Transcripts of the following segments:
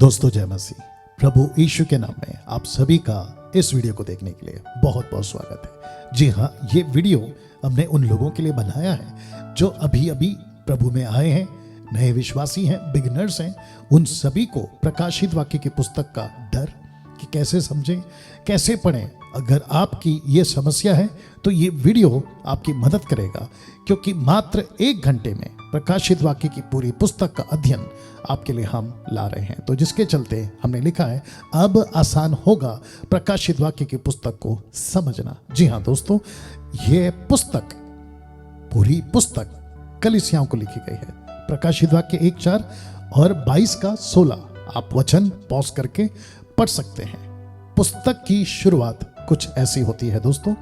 दोस्तों जय मसीह। प्रभु यीशु के नाम में आप सभी का इस वीडियो को देखने के लिए बहुत बहुत स्वागत है। जी हाँ, ये वीडियो हमने उन लोगों के लिए बनाया है जो अभी अभी प्रभु में आए हैं, नए विश्वासी हैं, बिगिनर्स हैं। उन सभी को प्रकाशित वाक्य की पुस्तक का डर कि कैसे समझें, कैसे पढ़ें। अगर आपकी ये समस्या है तो ये वीडियो आपकी मदद करेगा, क्योंकि मात्र 1 घंटे में प्रकाशित वाक्य की पूरी पुस्तक का अध्ययन आपके लिए हम ला रहे हैं। तो जिसके चलते हमने लिखा है अब आसान होगा प्रकाशित वाक्य की पुस्तक को समझना। जी हाँ दोस्तों, ये पुस्तक, पूरी पुस्तक कलीसियाओं को लिखी गई है। प्रकाशित वाक्य 1:4 और 22:16 आप वचन पॉज करके पढ़ सकते हैं। पुस्तक की शुरुआत कुछ ऐसी होती है दोस्तों।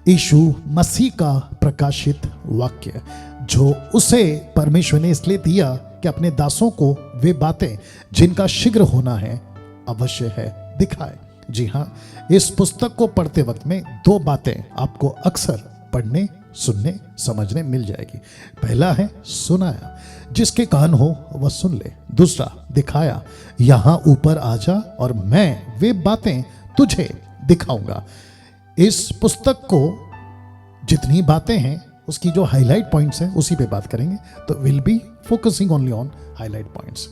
यीशु मसीह का प्रकाशित वाक्य जो उसे परमेश्वर ने इसलिए दिया कि अपने दासों को वे बातें जिनका शीघ्र होना है अवश्य है दिखाए। जी हाँ, इस पुस्तक को पढ़ते वक्त में 2 बातें आपको अक्सर पढ़ने, सुनने, समझने मिल जाएगी। पहला है सुनाया, जिसके कान हो वह सुन ले। दूसरा दिखाया, यहां ऊपर आ जा और मैं वे बातें तुझे दिखाऊंगा। इस पुस्तक को जितनी बातें हैं उसकी जो हाईलाइट पॉइंट्स हैं उसी पे बात करेंगे, तो will be focusing only on highlight points.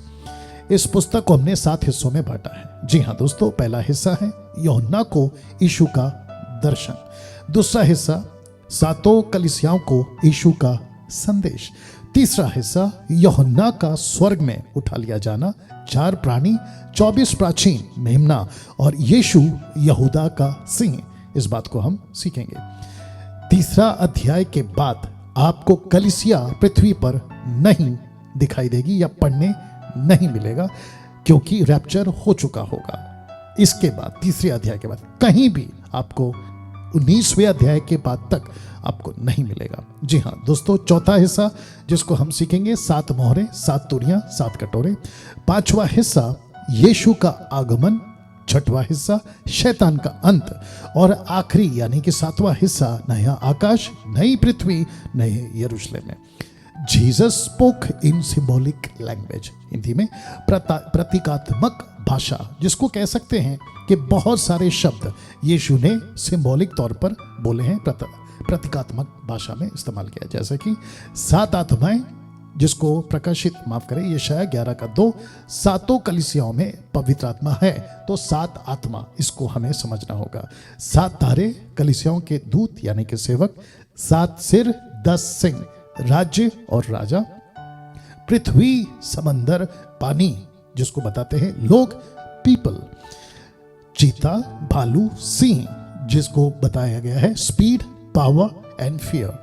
इस पुस्तक को हमने 7 हिस्सों में बांटा है। जी हाँ दोस्तों, पहला हिस्सा है यूहन्ना को यीशु का दर्शन। दूसरा हिस्सा 7 कलीसियाओं को यीशु का संदेश। तीसरा हिस्सा यूहन्ना का स्वर्ग में उठा लिया जाना, 4 प्राणी, 24 प्राचीन मेमना और यीशु यहूदा का सिंह। इस बात को हम सीखेंगे। तीसरा अध्याय के बाद आपको कलीसिया पृथ्वी पर नहीं दिखाई देगी या पढ़ने नहीं मिलेगा, क्योंकि रैप्चर हो चुका होगा। इसके बाद तीसरे अध्याय के बाद कहीं भी आपको 19वें अध्याय के बाद तक आपको नहीं मिलेगा। जी हाँ दोस्तों, चौथा हिस्सा जिसको हम सीखेंगे 7 मोहरे, 7 तुरियां, 7 कटोरे। 5वां हिस्सा यीशु का आगमन। 6वां हिस्सा शैतान का अंत। और आखिरी यानी कि 7वां हिस्सा नया आकाश, नई पृथ्वी, नए यरूशलेम में। Jesus spoke in symbolic language, Hindi में प्रतीकात्मक भाषा, जिसको कह सकते हैं कि बहुत सारे शब्द यीशु ने सिंबॉलिक तौर पर बोले हैं, प्रतीकात्मक भाषा में इस्तेमाल किया। जैसे कि 7 आत्माएं, जिसको प्रकाशित यशायाह 11:2, 7 कलीसियाओं में पवित्र आत्मा है, तो 7 आत्मा, इसको हमें समझना होगा। 7 तारे कलीसियाओं के दूत यानी कि सेवक। 7 सिर, 10 सिंह, राज्य और राजा। पृथ्वी, समंदर, पानी, जिसको बताते हैं लोग, पीपल। चीता, भालू, सिंह, जिसको बताया गया है स्पीड, पावर एंड फियर।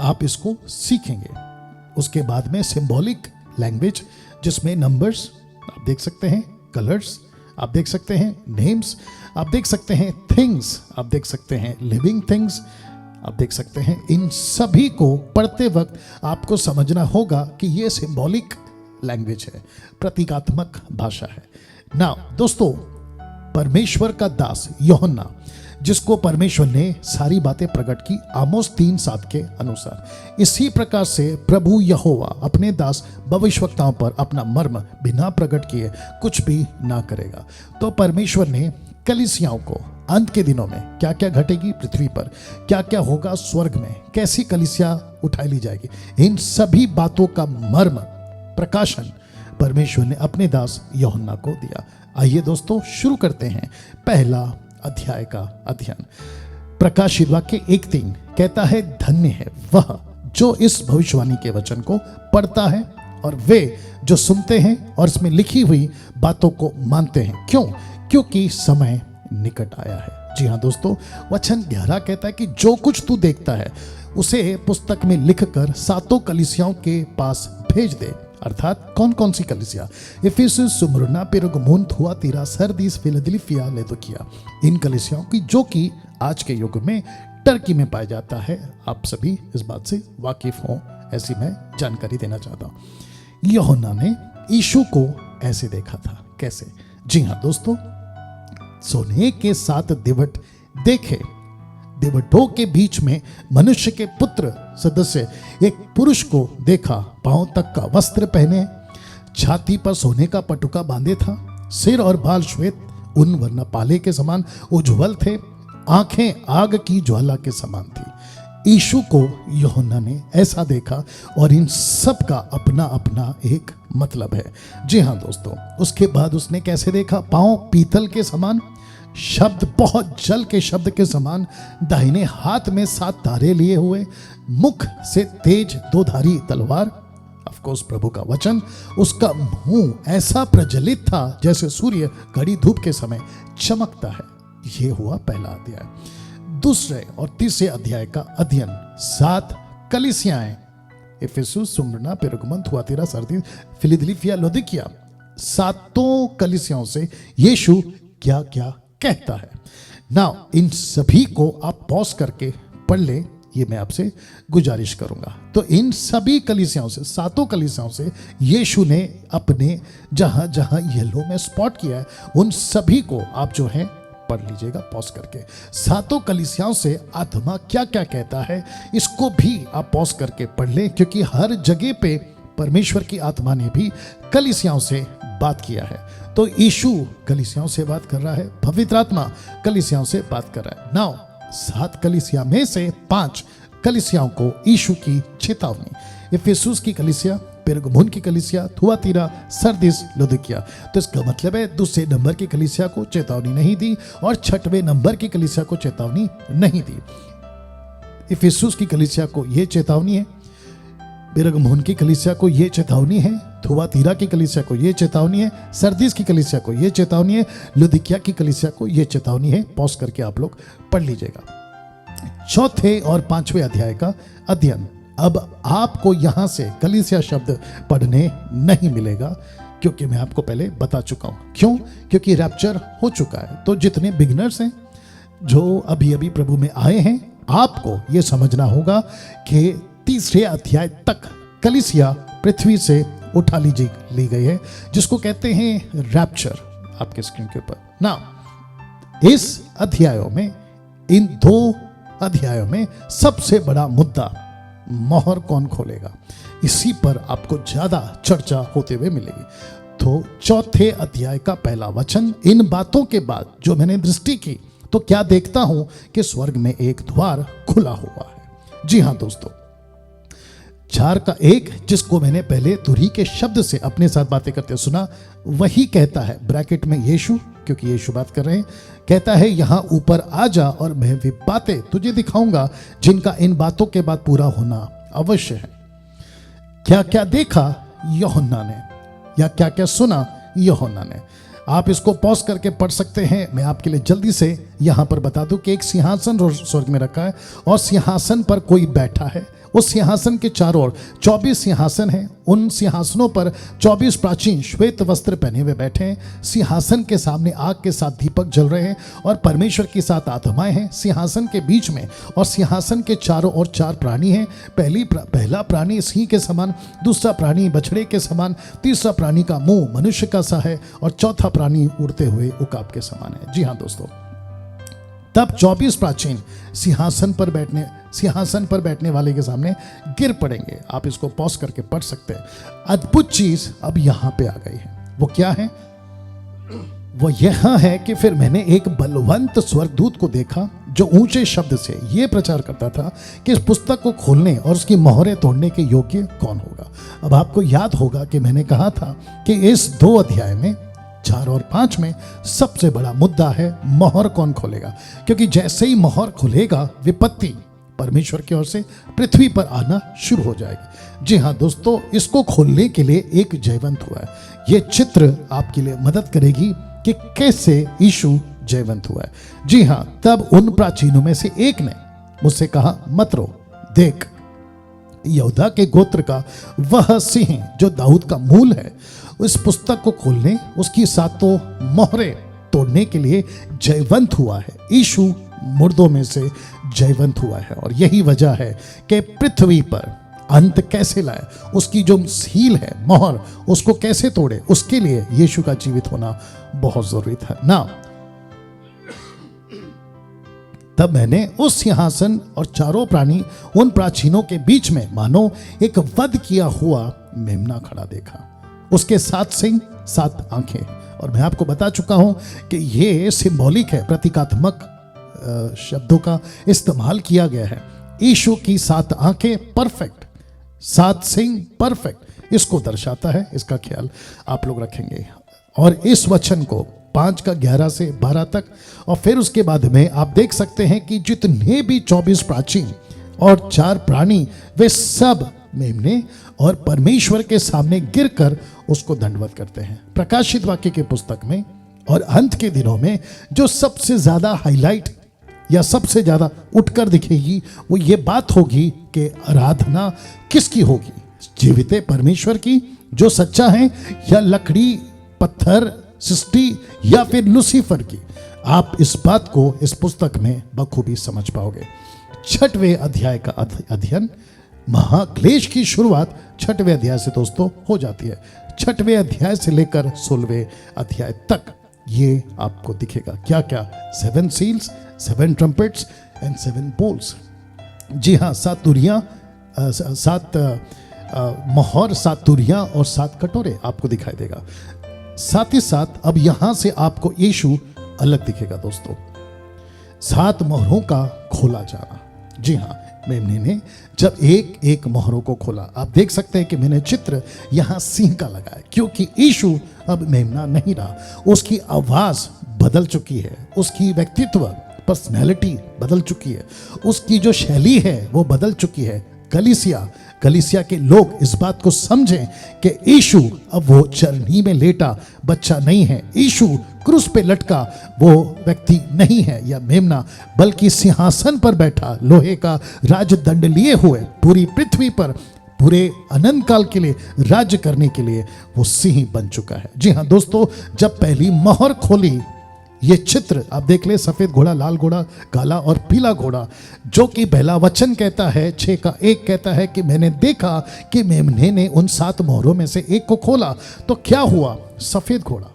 आप इसको सीखेंगे। उसके बाद में सिंबॉलिक लैंग्वेज, जिसमें नंबर्स आप देख सकते हैं, कलर्स आप देख सकते हैं, नेम्स आप देख सकते हैं, थिंग्स आप देख सकते हैं, लिविंग थिंग्स आप देख सकते हैं। इन सभी को पढ़ते वक्त आपको समझना होगा कि ये सिंबॉलिक लैंग्वेज है, प्रतीकात्मक भाषा है। नाउ दोस्तों, परमेश्वर का दास यूहन्ना, जिसको परमेश्वर ने सारी बातें प्रकट की आमोस 3:7 के अनुसार, इसी प्रकार से प्रभु यहोवा अपने दास भविष्यवक्ताओं पर अपना मर्म बिना प्रकट किए कुछ भी ना करेगा। तो परमेश्वर ने कलीसियाओं को अंत के दिनों में क्या क्या घटेगी पृथ्वी पर, क्या क्या होगा स्वर्ग में, कैसी कलीसिया उठाई ली जाएगी, इन सभी बातों का मर्म प्रकाशन परमेश्वर ने अपने दास यूहन्ना को दिया। आइए दोस्तों शुरू करते हैं पहला अध्याय का अध्ययन। प्रकाशित वाक्य 1:3 कहता है, धन्य है वह जो इस भविष्यवाणी के वचन को पढ़ता है और वे जो सुनते हैं और इसमें लिखी हुई बातों को मानते हैं। क्यों? क्योंकि समय निकट आया है। जी हाँ दोस्तों, वचन 11 कहता है कि जो कुछ तू देखता है उसे पुस्तक में लिखकर 7 कलीसियाओं के पास भेज दे। अर्थात कौन कौन सी कलीसिया? इफिसुस, सुमरना, पेरगमुन, थुआतीरा, सरदीस, फिलदेल्फिया, लौदीकिया। इन कलीसियाओं की जो कि आज के युग में टर्की में पाया जाता है। आप सभी इस बात से वाकिफ हों, ऐसी मैं जानकारी देना चाहता हूं। यूहन्ना ने यीशु को ऐसे देखा था। कैसे? जी हाँ दोस्तों, सोने के 7 दिवट देखे, दिवटों के बीच में मनुष्य के पुत्र सदस्य एक पुरुष को देखा, पांव तक का वस्त्र पहने, छाती पर सोने का पटुका बांधे था, सिर और बाल श्वेत उन वरना पाले के समान उज्जवल थे, आंखें आग की ज्वाला के समान थी। यीशु को यूहन्ना ने ऐसा देखा और इन सब का अपना अपना एक मतलब है। जी हाँ दोस्तों, उसके बाद उसने कैसे देखा? पांव पीतल के समान, शब्द बहुत जल के शब्द के समान, दाहिने हाथ में 7 तारे लिए हुए, मुख से तेज 2धारी तलवार, ऑफ कोर्स प्रभु का वचन। उसका मुंह ऐसा प्रज्वलित था जैसे सूर्य घड़ी धूप के समय चमकता है। यह हुआ पहला अध्याय। दूसरे और तीसरे अध्याय का अध्ययन 7 कलीसियाएं, इफिसुस, स्मुर्ना, पेरगमुन, थुआतीरा, सरदीस, फिलदिल्फिया, लौदीकिया, 7 कलीसियाओं से यीशु क्या क्या कहता है। नाउ इन सभी को आप पॉज करके पढ़ ले, ये मैं आपसे गुजारिश करूंगा। तो इन सभी कलीसियाओं से, 7 कलीसियाओं से यीशु ने अपने जहां जहां येलो में स्पॉट किया है उन सभी को आप जो है पढ़ लीजिएगा पॉज करके। 7 कलीसियाओं से आत्मा क्या क्या कहता है इसको भी आप पॉज करके पढ़ लें, क्योंकि हर जगह पे परमेश्वर की आत्मा ने भी कलीसियाओं से बात किया है। तो यीशु कलीसियाओं से बात कर रहा है, पवित्र आत्मा कलीसियाओं से बात कर रहा है। नाउ 7 कलीसिया में से 5 कलीसियाओं को यीशु की चेतावनी, इफिसुस की कलीसिया, पेरगमुन की कलीसिया, थुआतीरा, सरदीस, लौदीकिया। तो इसका मतलब है दूसरे नंबर की कलीसिया को चेतावनी नहीं दी और 6वें नंबर की कलीसिया को चेतावनी नहीं दी। इफिसुस की कलीसिया को यह चेतावनी है, पेरगमुन की कलीसिया को यह चेतावनी है, थुआतीरा की कलीसिया को यह चेतावनी है, सरदीस की कलीसिया को यह चेतावनी है, लौदीकिया की कलीसिया को यह चेतावनी है। पॉज करके आप लोग पढ़ लीजिएगा। 4 और 5वें अध्याय का अध्ययन। अब आपको यहां से कलीसिया शब्द पढ़ने नहीं मिलेगा, क्योंकि मैं आपको पहले बता चुका हूं। क्यों? क्योंकि रैप्चर हो चुका है। तो जितने बिगनर्स हैं जो अभी अभी प्रभु में आए हैं, आपको यह समझना होगा कि 3 अध्याय तक कलीसिया पृथ्वी से उठा ली गई है, जिसको कहते हैं रैप्चर, आपके स्क्रीन के ऊपर ना। इस अध्यायों में, इन 2 अध्यायों में सबसे बड़ा मुद्दा मोहर कौन खोलेगा, इसी पर आपको ज्यादा चर्चा होते हुए मिलेगी। तो 4 अध्याय का पहला वचन, इन बातों के बाद जो मैंने दृष्टि की तो क्या देखता हूं कि स्वर्ग में एक द्वार खुला हुआ है। जी हां दोस्तों, 4 का 1 जिसको मैंने पहले तुरही के शब्द से अपने साथ बातें करते सुना, वही कहता है, ब्रैकेट में यीशु, क्योंकि यीशु बात कर रहे हैं, कहता है यहां ऊपर आ जा और मैं वे बातें तुझे दिखाऊंगा जिनका इन बातों के बाद पूरा होना अवश्य है। क्या क्या देखा यूहन्ना ने, या क्या क्या सुना यूहन्ना ने, आप इसको पॉज करके पढ़ सकते हैं। मैं आपके लिए जल्दी से यहां पर बता दूं कि एक सिंहासन स्वर्ग में रखा है और सिंहासन पर कोई बैठा है। उस सिंहासन के चारों ओर 24 सिंहासन हैं। उन सिंहासनों पर 24 प्राचीन श्वेत वस्त्र पहने हुए बैठे हैं। सिंहासन के सामने आग के 7 दीपक जल रहे हैं और परमेश्वर की 7 आत्माएं हैं सिंहासन के बीच में, और सिंहासन के चारों ओर 4 प्राणी हैं। पहला प्राणी सिंह के समान, दूसरा प्राणी बछड़े के समान, तीसरा प्राणी का मुंह मनुष्य का सा है और चौथा प्राणी उड़ते हुए उकाब के समान है। जी हाँ दोस्तों, तब 24 प्राचीन सिंहासन पर बैठने वाले के सामने गिर पड़ेंगे। आप इसको पॉज करके पढ़ सकते हैं। अद्भुत चीज अब यहां पे आ गई है। वो क्या है? वो यह है कि फिर मैंने एक बलवंत स्वर्गदूत को देखा जो ऊंचे शब्द से यह प्रचार करता था कि इस पुस्तक को खोलने और उसकी मोहरें तोड़ने के योग्य कौन होगा। अब आपको याद होगा कि मैंने कहा था कि इस 2 अध्याय में, 4 और 5 में सबसे बड़ा मुद्दा है मोहर कौन खोलेगा, क्योंकि जैसे ही मोहर खुलेगा विपत्ति परमेश्वर की ओर से पृथ्वी पर आना शुरू हो जाएगी। जी हाँ दोस्तों, इसको खोलने के लिए एक जयवंत हुआ है। यह चित्र आपके लिए मदद करेगी कि कैसे यीशु जयवंत हुआ है। जी हाँ, तब उन प्राचीनों में से एक ने मुझसे कहा, मत रो, देख यहूदा के गोत्र का वह सिंह जो दाऊद का मूल है, उस पुस्तक को खोलने, उसकी 7 मोहरें तोड़ने के लिए जयवंत हुआ है। यीशु मुर्दों में से जयवंत हुआ है, और यही वजह है कि पृथ्वी पर अंत कैसे लाए, उसकी जो सील है, मोहर, उसको कैसे तोड़े, उसके लिए यीशु का जीवित होना बहुत जरूरी था ना। तब मैंने उस सिंहासन और चारों प्राणी, उन प्राचीनों के बीच में मानो एक वध किया हुआ मेमना खड़ा देखा। उसके 7 सिंग, 7 आंखें और मैं आपको बता चुका हूं कि ये सिंबॉलिक है, प्रतीकात्मक शब्दों का इस्तेमाल किया गया है। यीशु की 7 आंखें परफेक्ट, 7 सिंह परफेक्ट, इसको दर्शाता है। इसका ख्याल आप लोग रखेंगे। और इस वचन को 5 का 11 से 12 तक, और फिर उसके बाद में आप देख सकते हैं कि जितने भी 24 प्राचीन और 4 प्राणी, वे सब मेमने और परमेश्वर के सामने गिरकर उसको दंडवत करते हैं। प्रकाशित वाक्य की पुस्तक में और अंत के दिनों में जो सबसे ज्यादा हाईलाइट या सबसे ज्यादा उठकर दिखेगी वो ये बात होगी कि आराधना किसकी होगी, जीवित परमेश्वर की जो सच्चा है, या लकड़ी पत्थर सृष्टि, या फिर लूसीफर की। आप इस बात को इस पुस्तक में बखूबी समझ पाओगे। 6वें अध्याय का अध्ययन, महाक्लेश की शुरुआत 6वें अध्याय से दोस्तों हो जाती है। 6वें अध्याय से लेकर 16वें अध्याय तक ये आपको दिखेगा क्या क्या, 7 सील्स, 7 ट्रम्पेट्स एंड 7 बोल्स। जी हाँ, 7 तुरियां, 7 मोहर, 7 तुरियां और 7 कटोरे आपको दिखाई देगा। साथ ही साथ अब यहां से आपको यीशु अलग दिखेगा दोस्तों। 7 मोहरों का खोला जाना। जी हाँ, मेमने ने जब एक एक मोहरों को खोला, आप देख सकते हैं कि मैंने चित्र यहां सिंह का लगाया, क्योंकि यीशु अब मेमना नहीं रहा। उसकी आवाज बदल चुकी है, उसकी व्यक्तित्व पर्सनैलिटी बदल चुकी है, उसकी जो शैली है वो बदल चुकी है। कलीसिया के लोग इस बात को समझें कि यीशु अब वो चरनी में लेटा बच्चा नहीं है, यीशु क्रूस पे लटका वो व्यक्ति नहीं है या मेमना, बल्कि सिंहासन पर बैठा लोहे का राजदंड लिए हुए पूरी पृथ्वी पर पूरे अनंत काल के लिए राज्य करने के लिए वो सिंह बन चुका है। जी हाँ दोस्तों, जब पहली मोहर खोली, ये चित्र आप देख ले, सफेद घोड़ा, लाल घोड़ा, काला और पीला घोड़ा, जो कि पहला वचन कहता है 6 का 1 कहता है कि मैंने देखा कि मेमने ने उन 7 मोहरों में से एक को खोला। तो क्या हुआ? सफेद घोड़ा,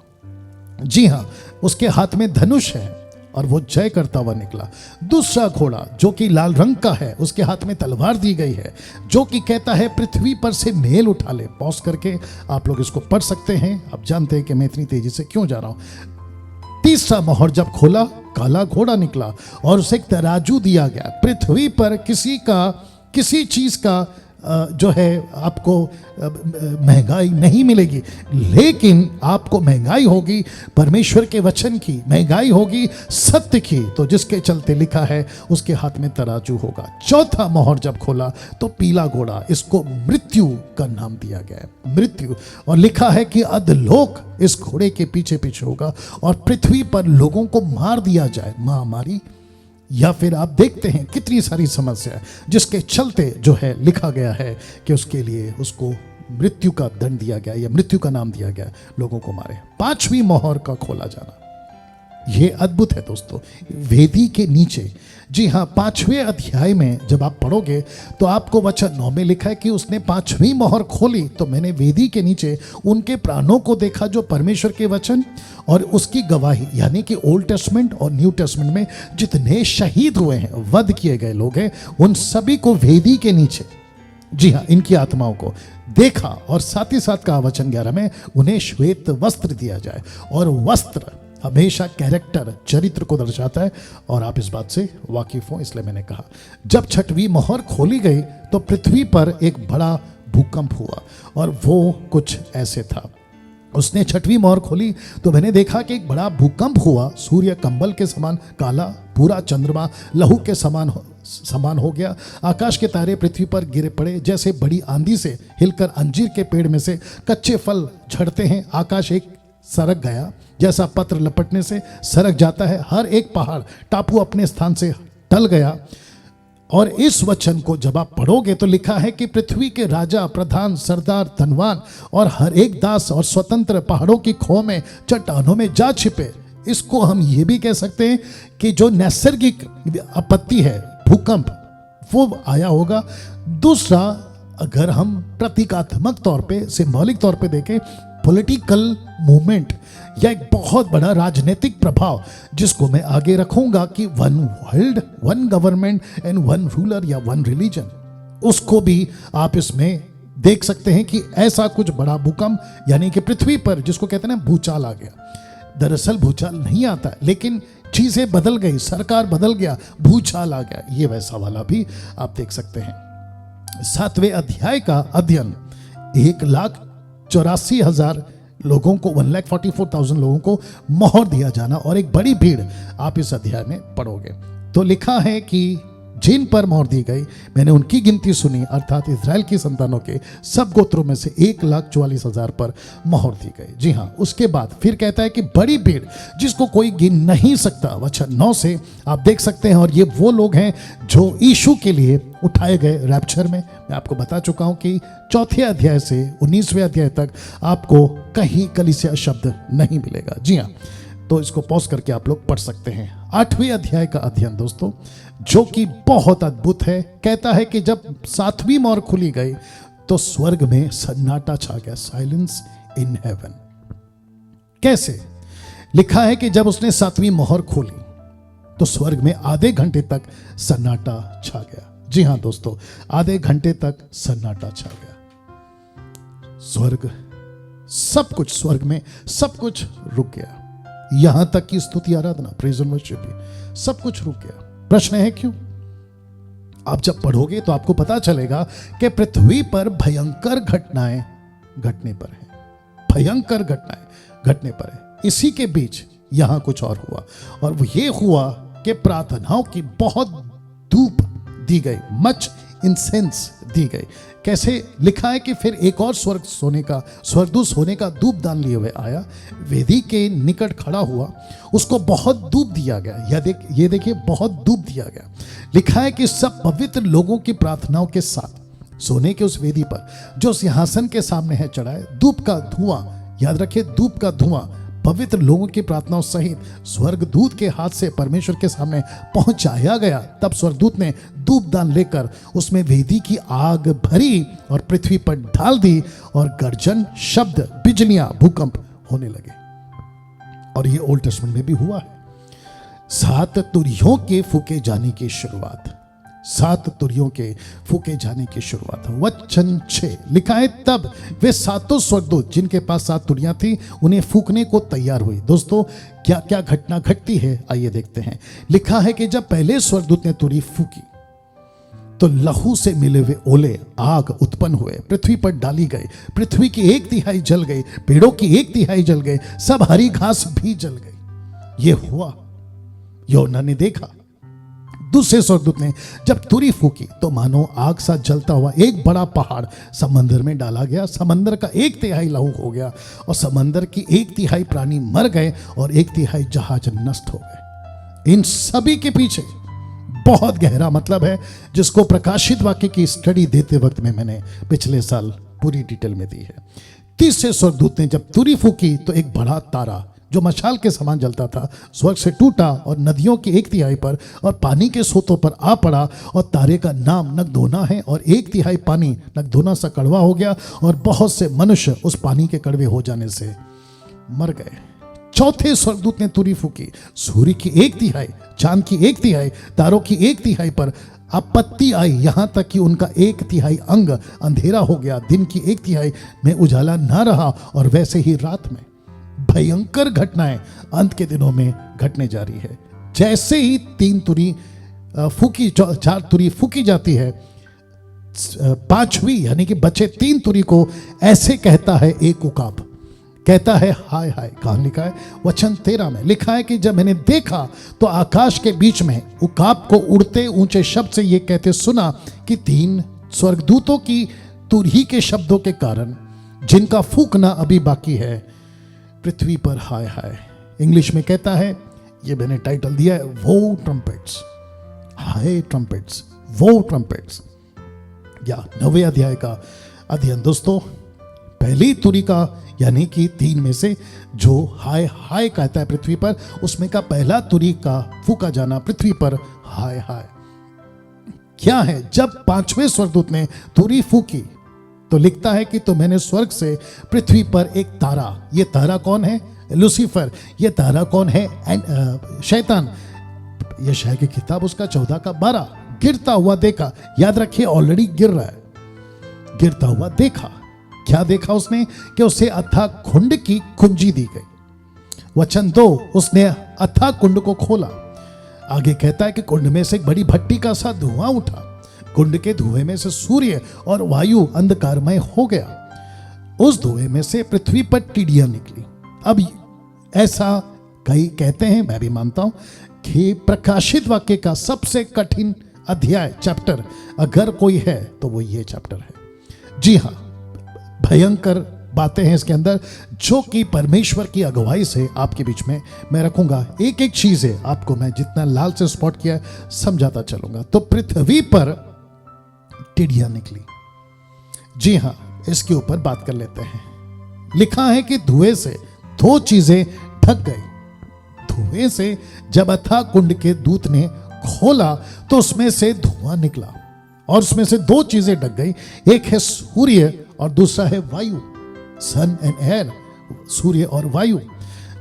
जी हाँ, उसके हाथ में धनुष है और वो जय करता हुआ निकला। दूसरा घोड़ा जो कि लाल रंग का है, उसके हाथ में तलवार दी गई है, जो कि कहता है पृथ्वी पर से मेल उठा ले। पॉज करके आप लोग इसको पढ़ सकते हैं। आप जानते हैं कि मैं इतनी तेजी से क्यों जा रहा हूं। तीसरा मोहर जब खोला, काला घोड़ा निकला और उसे एक तराजू दिया गया। पृथ्वी पर किसी चीज का जो है आपको महंगाई नहीं मिलेगी, लेकिन आपको महंगाई होगी परमेश्वर के वचन की, महंगाई होगी सत्य की, तो जिसके चलते लिखा है उसके हाथ में तराजू होगा। चौथा मोहर जब खोला तो पीला घोड़ा, इसको मृत्यु का नाम दिया गया है, मृत्यु, और लिखा है कि अधलोक इस घोड़े के पीछे पीछे होगा और पृथ्वी पर लोगों को मार दिया जाए, महामारी, या फिर आप देखते हैं कितनी सारी समस्या जिसके चलते जो है लिखा गया है कि उसके लिए उसको मृत्यु का दंड दिया गया या मृत्यु का नाम दिया गया, लोगों को मारे। 5वीं मोहर का खोला जाना, यह अद्भुत है दोस्तों, वेदी के नीचे। जी हाँ, 5वें अध्याय में जब आप पढ़ोगे तो आपको वचन 9 में लिखा है कि उसने 5वीं मोहर खोली तो मैंने वेदी के नीचे उनके प्राणों को देखा जो परमेश्वर के वचन और उसकी गवाही, यानी कि ओल्ड टेस्टमेंट और न्यू टेस्टमेंट में जितने शहीद हुए हैं, वध किए गए लोग हैं, उन सभी को वेदी के नीचे, जी हाँ, इनकी आत्माओं को देखा। और साथ ही साथ कहा वचन 11 में उन्हें श्वेत वस्त्र दिया जाए, और वस्त्र हमेशा कैरेक्टर, चरित्र को दर्शाता है, और आप इस बात से वाकिफ हो, इसलिए मैंने कहा। जब 6वीं मोहर खोली गई तो पृथ्वी पर एक बड़ा भूकंप हुआ, और वो कुछ ऐसे था। उसने 6वीं मोहर खोली तो मैंने देखा कि एक बड़ा भूकंप हुआ, सूर्य कंबल के समान काला, पूरा चंद्रमा लहू के समान हो गया, आकाश के तारे पृथ्वी पर गिरे पड़े, जैसे बड़ी आंधी से हिलकर अंजीर के पेड़ में से कच्चे फल झड़ते हैं। आकाश एक सरक गया, जैसा पत्र लपटने से सरक जाता है, हर एक पहाड़ टापू अपने स्थान से टल गया। और इस वचन को जब आप पढ़ोगे तो लिखा है कि पृथ्वी के राजा, प्रधान, सरदार, धनवान और हर एक दास और स्वतंत्र पहाड़ों की खो में, चट्टानों में जा छिपे। इसको हम ये भी कह सकते हैं कि जो नैसर्गिक आपत्ति है, भूकंप, वो आया होगा। दूसरा, अगर हम प्रतीकात्मक तौर पे, सिंबॉलिक तौर पे देखें, पॉलिटिकल मूवमेंट या एक बहुत बड़ा राजनीतिक प्रभाव, जिसको मैं आगे रखूंगा कि 1 वर्ल्ड, 1 गवर्नमेंट एंड 1 रूलर या 1 रिलीजन, उसको भी आप इसमें देख सकते हैं कि ऐसा कुछ बड़ा भूकंप, यानी कि पृथ्वी पर जिसको कहते हैं ना भूचाल आ गया। दरअसल भूचाल नहीं आता, लेकिन चीजें बदल गई, सरकार बदल गया, भूचाल आ गया। ये वैसा वाला भी आप देख सकते हैं। 7वें अध्याय का अध्ययन 1,84,000 लोगों को, 1,44,000 लोगों को मोहर दिया जाना और एक बड़ी भीड़, आप इस अध्याय में पढ़ोगे तो लिखा है कि जिन पर मोहर दी गई, मैंने उनकी गिनती सुनी, अर्थात इजराइल की संतानों के सब गोत्रों में से 1,44,000 पर मोहर दी गई। जी हाँ, उसके बाद फिर कहता है कि बड़ी भीड़ जिसको कोई गिन नहीं सकता। वचन 9 से आप देख सकते हैं, और ये वो लोग हैं जो यीशु के लिए उठाए गए रैप्चर में। मैं आपको बता चुका हूं कि 4थे अध्याय से 19वें अध्याय तक आपको कहीं कलीसिया शब्द नहीं मिलेगा। जी हाँ, तो इसको पॉज करके आप लोग पढ़ सकते हैं। 8वें अध्याय का अध्ययन दोस्तों, जो कि बहुत अद्भुत है, कहता है कि जब 7वीं मोहर खुली गई तो स्वर्ग में सन्नाटा छा गया, साइलेंस इन हेवन। कैसे? लिखा है कि जब उसने 7वीं मोहर खोली तो स्वर्ग में आधे घंटे तक सन्नाटा छा गया। जी हां दोस्तों, आधे घंटे तक सन्नाटा छा गया। स्वर्ग, सब कुछ, स्वर्ग में सब कुछ रुक गया, यहां तक कि स्तुति, आराधना, प्रेज एंड वर्शिप भी, सब कुछ रुक गया। प्रश्न है क्यों? आप जब पढ़ोगे तो आपको पता चलेगा कि पृथ्वी पर भयंकर घटनाएं घटने पर है, भयंकर घटनाएं घटने पर है। इसी के बीच यहां कुछ और हुआ, और वो ये हुआ कि प्रार्थनाओं की बहुत धूप दी गई, मच इंसेंस दी गई। कैसे? लिखा है कि फिर एक और स्वर्गदूत सोने का धूप दान लिए हुए आया, वेदी के निकट खड़ा हुआ, उसको बहुत धूप दिया गया। ये देखिए, बहुत धूप दिया गया। लिखा है कि सब पवित्र लोगों की प्रार्थनाओं के साथ सोने के उस वेदी पर जो सिंहासन के सामने है चढ़ाए, धूप का धुआं, याद रखिए धूप का धुआं पवित्र लोगों की प्रार्थनाओं सहित स्वर्गदूत के हाथ से परमेश्वर के सामने पहुंचाया गया। तब स्वर्गदूत ने धूपदान लेकर उसमें वेदी की आग भरी और पृथ्वी पर डाल दी, और गर्जन, शब्द, बिजलियां, भूकंप होने लगे। और ये ओल्ड टेस्टमेंट में भी हुआ है। 7 तुरहियों के फूके जाने की शुरुआत, 7 तुरहियों के फूके जाने की शुरुआत। वचन 6 लिखा है, तब वे 7 स्वर्गदूत जिनके पास 7 तुरहियां थी उन्हें फूकने को तैयार हुई। दोस्तों, क्या क्या घटना घटती है, आइए देखते हैं। लिखा है कि जब पहले स्वर्गदूत ने तुरही फूकी तो लहू से मिले हुए ओले, आग उत्पन्न हुए, पृथ्वी पर डाली गई। पृथ्वी की 1/3 जल गई, पेड़ों की 1/3 जल गई, सब हरी घास भी जल गई। ये हुआ, यूहन्ना ने देखा। दूसरे स्वर्गदूत ने जब तुरही फूकी तो मानो आग सा जलता हुआ एक बड़ा पहाड़ समंदर में डाला गया। समंदर का 1/3 लहू हो गया, और समंदर की 1/3 प्राणी मर गए, और 1/3 जहाज नष्ट हो गए। इन सभी के पीछे बहुत गहरा मतलब है, जिसको प्रकाशित वाक्य की स्टडी देते वक्त में मैंने पिछले साल पूरी डिटेल में दी है। तीसरे स्वर्गदूत ने जब तुरही फूकी तो एक बड़ा तारा जो मशाल के समान जलता था स्वर्ग से टूटा और नदियों की 1/3 पर और पानी के सोतों पर आ पड़ा, और तारे का नाम नगदोना है, और 1/3 पानी नगदोना सा कड़वा हो गया, और बहुत से मनुष्य उस पानी के कड़वे हो जाने से मर गए। चौथे स्वर्गदूत ने तुरही फूकी, सूर्य की 1/3, चांद की 1/3, तारों की 1/3 पर आपत्ति आई, यहां तक कि उनका 1/3 अंग अंधेरा हो गया, दिन की 1/3 में उजाला ना रहा, और वैसे ही रात में। भयंकर घटनाएं अंत के दिनों में घटने जा रही है। जैसे ही 3 तुरही फूकी, 4 तुरही फूकी जाती है, 5वीं यानी कि बचे 3 तुरही को ऐसे कहता है एक उकाब, कहता है हाय हाय। कहां लिखा है? वचन 13 में लिखा है कि जब मैंने देखा तो आकाश के बीच में उकाब को उड़ते ऊंचे शब्द से ये कहते सुना कि 3 स्वर्गदूतों की तुरही के शब्दों के कारण, जिनका फूकना अभी बाकी है, पृथ्वी पर हाय हाय। इंग्लिश में कहता है, ये मैंने टाइटल दिया है, वो ट्रम्पेट्स, हाय ट्रम्पेट्स, वो ट्रम्पेट्स, या 9वें अध्याय का अध्ययन। दोस्तों, पहली तुरही का यानी कि 3 में से जो हाय हाय कहता है पृथ्वी पर, उसमें का पहला तुरही का फूका जाना पृथ्वी पर हाय हाय क्या है? जब 5वें स्वर्गदूत ने तुरही फूकी तो लिखता है कि तो मैंने स्वर्ग से पृथ्वी पर एक तारा, ये तारा कौन है? लूसीफर। ये तारा कौन है? शैतान। यशायाह की किताब उसका 14 का 12 गिरता हुआ देखा। याद रखिए, ऑलरेडी गिर रहा है। गिरता हुआ देखा। क्या देखा उसने? कि उसे अथाह कुंड की कुंजी दी गई। वचन 2, उसने अथाह कुंड को खोला। आगे कहता है कि कुंड में से एक बड़ी भट्टी का सा धुआं उठा। कुंड के धुएं में से सूर्य और वायु अंधकारमय हो गया। उस धुएं में से पृथ्वी पर टिड्डियां निकली। अब ऐसा कई कहते हैं, मैं भी मानता हूं, कि प्रकाशित वाक्य का सबसे कठिन अध्याय, चैप्टर अगर कोई है तो वो ये चैप्टर है। जी हां, भयंकर बातें हैं इसके अंदर, जो कि परमेश्वर की अगुवाई से आपके बीच में मैं रखूंगा। एक एक चीज है, आपको मैं जितना लाल से स्पॉट किया समझाता चलूंगा। तो पृथ्वी पर टिड्डियां निकली। जी हां, इसके ऊपर बात कर लेते हैं। लिखा है कि धुएं से 2 चीजें ढक गई। धुएं से जब अथाह कुंड के दूत ने खोला तो उसमें से धुआं निकला और उसमें से 2 चीजें ढक गई। एक है सूर्य और दूसरा है वायु, सन एंड एयर, सूर्य और वायु।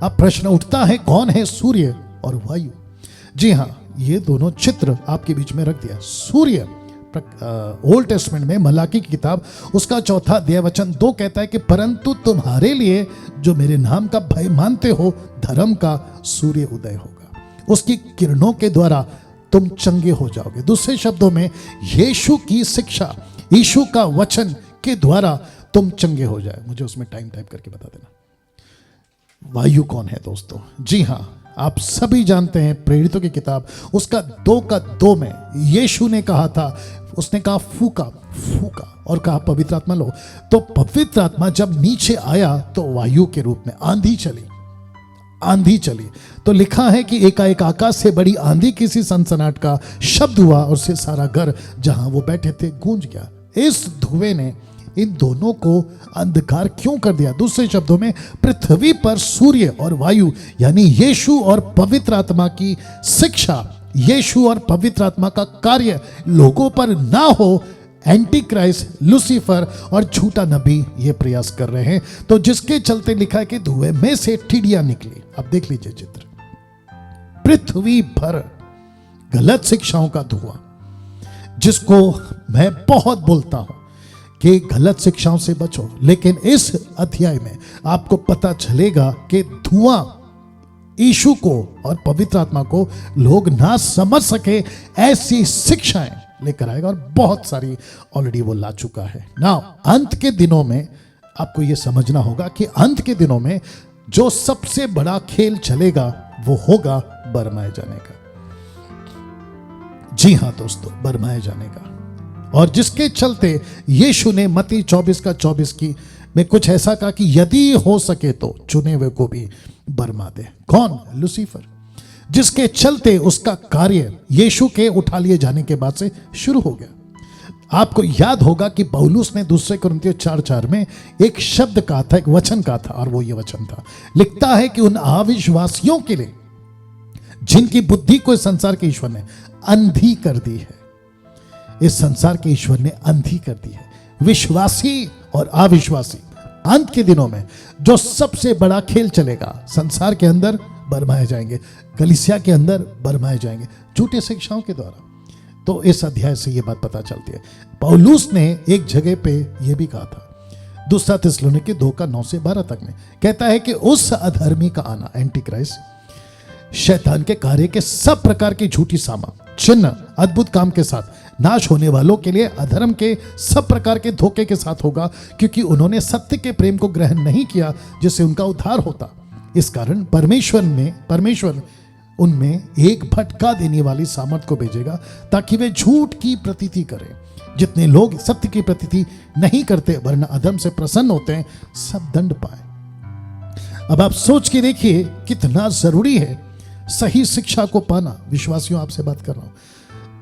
अब प्रश्न उठता है, कौन है सूर्य और वायु? जी हां, ये दोनों चित्र आपके बीच में रख दिया। सूर्य ओल्ड टेस्टमेंट में मलाकी की किताब उसका 4 अध्याय वचन 2 कहता है कि परंतु तुम्हारे लिए जो मेरे नाम का भय मानते हो, धर्म का सूर्य उदय होगा, उसकी किरणों के द्वारा तुम चंगे हो जाओगे। दूसरे शब्दों में, यीशु की शिक्षा, यीशु का वचन के द्वारा तुम चंगे हो जाए। मुझे उसमें टाइम टाइप करके बता देना। वायु कौन है दोस्तों? जी हां, आप सभी जानते हैं, प्रेरितों की किताब उसका 2 में यीशु ने कहा था, उसने कहा फूका फूका और कहा पवित्र आत्मा लो। तो पवित्र आत्मा जब नीचे आया तो वायु के रूप में आंधी चली। तो लिखा है कि एकाएक आकाश से बड़ी आंधी, किसी सनसनाहट का शब्द हुआ और से सारा घर जहां वो बैठे थे गूंज गया। इस धुएं ने इन दोनों को अंधकार क्यों कर दिया? दूसरे शब्दों में, पृथ्वी पर सूर्य और वायु यानी यीशु और पवित्र आत्मा की शिक्षा, यीशु और पवित्र आत्मा का कार्य लोगों पर ना हो, एंटी क्राइस्ट, लूसीफर और झूठा नबी ये प्रयास कर रहे हैं। तो जिसके चलते लिखा है कि धुएं में से टिड्डियां निकली। अब देख लीजिए चित्र, पृथ्वी भर गलत शिक्षाओं का धुआं, जिसको मैं बहुत बोलता हूं कि गलत शिक्षाओं से बचो। लेकिन इस अध्याय में आपको पता चलेगा कि धुआं यीशु को और पवित्र आत्मा को लोग ना समझ सके ऐसी शिक्षाएं लेकर आएगा, और बहुत सारी ऑलरेडी वो ला चुका है ना। अंत के दिनों में आपको ये समझना होगा कि अंत के दिनों में जो सबसे बड़ा खेल चलेगा वो होगा बरमाए जाने का। जी हां दोस्तों, बरमाए जाने का। और जिसके चलते यीशु ने मत्ती 24 की में कुछ ऐसा कहा कि यदि हो सके तो चुने हुए को भी बरमा दे। कौन? लूसीफर। जिसके चलते उसका कार्य यीशु के उठा लिए जाने के बाद से शुरू हो गया। आपको याद होगा कि पौलुस ने 2 कुरिन्थियों 4:4 में एक शब्द कहा था, एक वचन कहा था, और वो ये वचन था, लिखता है कि उन अविश्वासियों के लिए जिनकी बुद्धि को इस संसार के ईश्वर ने अंधी कर दी है, इस संसार के ईश्वर ने अंधी कर दी है। विश्वासी और अविश्वासी अंत के दिनों में जो सबसे बड़ा खेल चलेगा, संसार के अंदर बरमाए जाएंगे, कलीसिया के अंदर बरमाए जाएंगे झूठे शिक्षाओं के द्वारा। तो इस अध्याय से यह बात पता चलती है। पौलुस ने एक जगह पे यह भी कहा था, 2 थिस्सलुनीके 2:9-12 तक में कहता है कि उस अधर्मी का आना, एंटी क्राइस्ट, शैतान के कार्य के सब प्रकार की झूठी सामा, चिन्ह, अद्भुत काम के साथ नाश होने वालों के लिए अधर्म के सब प्रकार के धोखे के साथ होगा, क्योंकि उन्होंने सत्य के प्रेम को ग्रहण नहीं किया जिससे उनका उद्धार होता। इस कारण परमेश्वर उनमें एक भटका देने वाली सामर्थ को भेजेगा ताकि वे झूठ की प्रतीति करें। जितने लोग सत्य की प्रतीति नहीं करते वरना अधर्म से प्रसन्न होते हैं, सब दंड पाए। अब आप सोच के देखिए कितना जरूरी है सही शिक्षा को पाना। विश्वासियों, आपसे बात कर रहा हूं,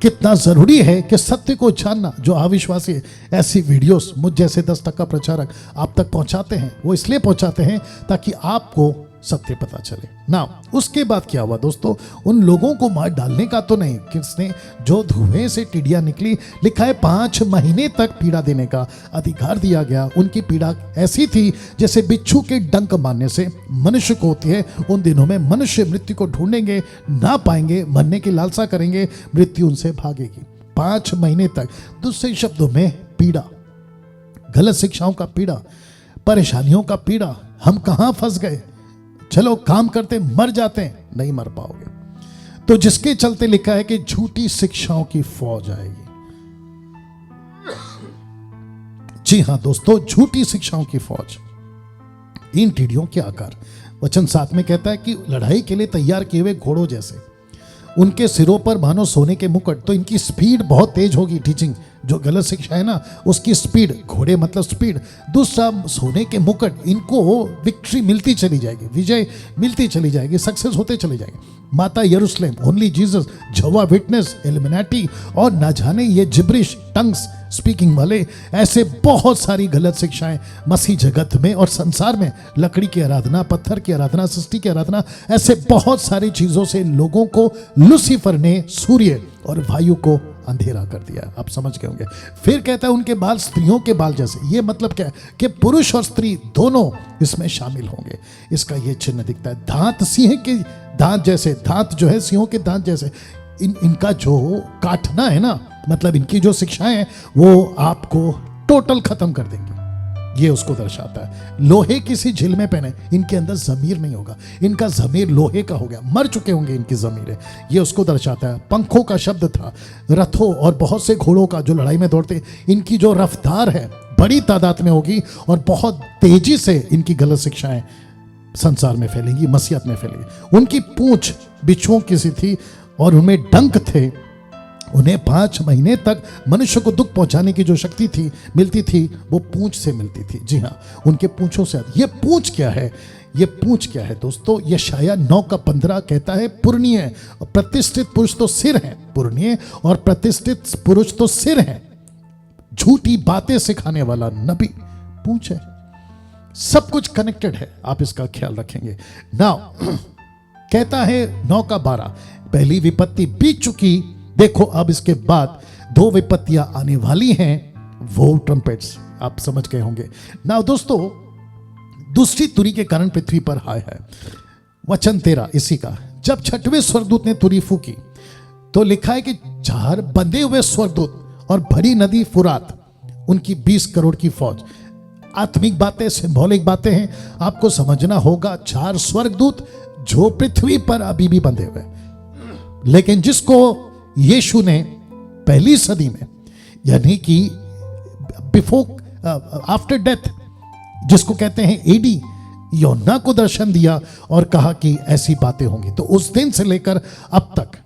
कितना जरूरी है कि सत्य को जानना। जो अविश्वासी है, ऐसी वीडियोस मुझ जैसे 10 टका प्रचारक आप तक पहुंचाते हैं, वो इसलिए पहुंचाते हैं ताकि आपको सत्य पता चले ना। उसके बाद क्या हुआ दोस्तों? उन लोगों को मार डालने का तो नहीं, किसने? जो धुएं से टिड्डियां निकली, लिखा है 5 महीने तक पीड़ा देने का अधिकार दिया गया। उनकी पीड़ा ऐसी थी जैसे बिच्छू के डंक मारने से मनुष्य को होती है। उन दिनों में मनुष्य मृत्यु को ढूंढेंगे, ना पाएंगे, मरने की लालसा करेंगे, मृत्यु उनसे भागेगी 5 महीने तक। दूसरे शब्दों में पीड़ा। गलत शिक्षाओं का पीड़ा, परेशानियों का पीड़ा, हम कहां फंस गए, चलो काम करते मर जाते हैं, नहीं मर पाओगे। तो जिसके चलते लिखा है कि झूठी शिक्षाओं की फौज आएगी। जी हां दोस्तों, झूठी शिक्षाओं की फौज, इन टीडियों के आकार। वचन 7 में कहता है कि लड़ाई के लिए तैयार किए हुए घोड़ों जैसे, उनके सिरों पर मानो सोने के मुकुट। तो इनकी स्पीड बहुत तेज होगी। टीचिंग जो गलत शिक्षा है ना, उसकी स्पीड, घोड़े मतलब स्पीड। दूसरा, सोने के मुकुट, इनको विक्ट्री मिलती चली जाएगी, विजय मिलती चली जाएगी, सक्सेस होते चले जाएंगे। माता यरूशलेम, ओनली जीसस, जवा विटनेस, एलिमिनाटी और ना जाने ये जिब्रिश टंग्स स्पीकिंग वाले, ऐसे बहुत सारी गलत शिक्षाएं मसीह जगत में और संसार में। लकड़ी की आराधना, पत्थर की आराधना, सृष्टि की आराधना, ऐसे बहुत सारी चीजों से लोगों को लूसीफर ने सूर्य और वायु को अंधेरा कर दिया। आप समझ गए होंगे। फिर कहता है उनके बाल स्त्रियों के बाल जैसे। ये मतलब क्या है कि पुरुष और स्त्री दोनों इसमें शामिल होंगे। इसका ये चिन्ह दिखता है। दांत सिंह के दांत जैसे, दांत जो है सिंहों के दांत जैसे। इनका जो काटना है ना, मतलब इनकी जो शिक्षाएं हैं वो आपको टोटल खत्म कर देंगी। ये उसको दर्शाता है। लोहे किसी झील में पहने, इनके अंदर जमीर नहीं होगा, इनका जमीर लोहे का हो गया, मर चुके होंगे इनकी जमीरें। ये उसको दर्शाता है। पंखों का शब्द था, रथों और बहुत से घोड़ों का जो लड़ाई में दौड़ते, इनकी जो रफ्तार है बड़ी तादाद में होगी और बहुत तेजी से इनकी गलत शिक्षाएं संसार में फैलेंगी, मसीहत में फैलेंगी। उनकी पूंछ बिच्छुओं की सी थी और उनमें डंक थे। उन्हें 5 महीने तक मनुष्य को दुख पहुंचाने की जो शक्ति थी, मिलती थी, वो पूंछ से मिलती थी। जी हाँ, उनके पूंछों से। ये पूंछ क्या है? ये पूंछ क्या है दोस्तों? यशाया 9:15 कहता है, पुरनीय और प्रतिष्ठित पुरुष तो सिर है, पुरनीय और प्रतिष्ठित पुरुष तो सिर है, झूठी बातें सिखाने वाला नबी पूंछ है। सब कुछ कनेक्टेड है, आप इसका ख्याल रखेंगे। नाउ कहता है 9:12, पहली विपत्ति बीत चुकी, देखो अब इसके बाद 2 विपत्तियां आने वाली हैं, वो ट्रम्पेट्स। आप समझ गए होंगे। नाउ दोस्तों, दूसरी तुरी के कारण पृथ्वी पर हाय है। वचन 13 इसी का, जब 6वें स्वर्गदूत ने तुरी फूकी तो लिखा है कि 4 बंधे हुए स्वर्गदूत और बड़ी नदी फुरात, उनकी 20 करोड़ की फौज। आत्मिक बातें, सिंबॉलिक बातें हैं, आपको समझना होगा। 4 स्वर्गदूत जो पृथ्वी पर अभी भी बंधे हुए, लेकिन जिसको यीशु ने पहली सदी में, यानी कि बिफोर आफ्टर डेथ, जिसको कहते हैं एडी, यूहन्ना को दर्शन दिया और कहा कि ऐसी बातें होंगी। तो उस दिन से लेकर अब तक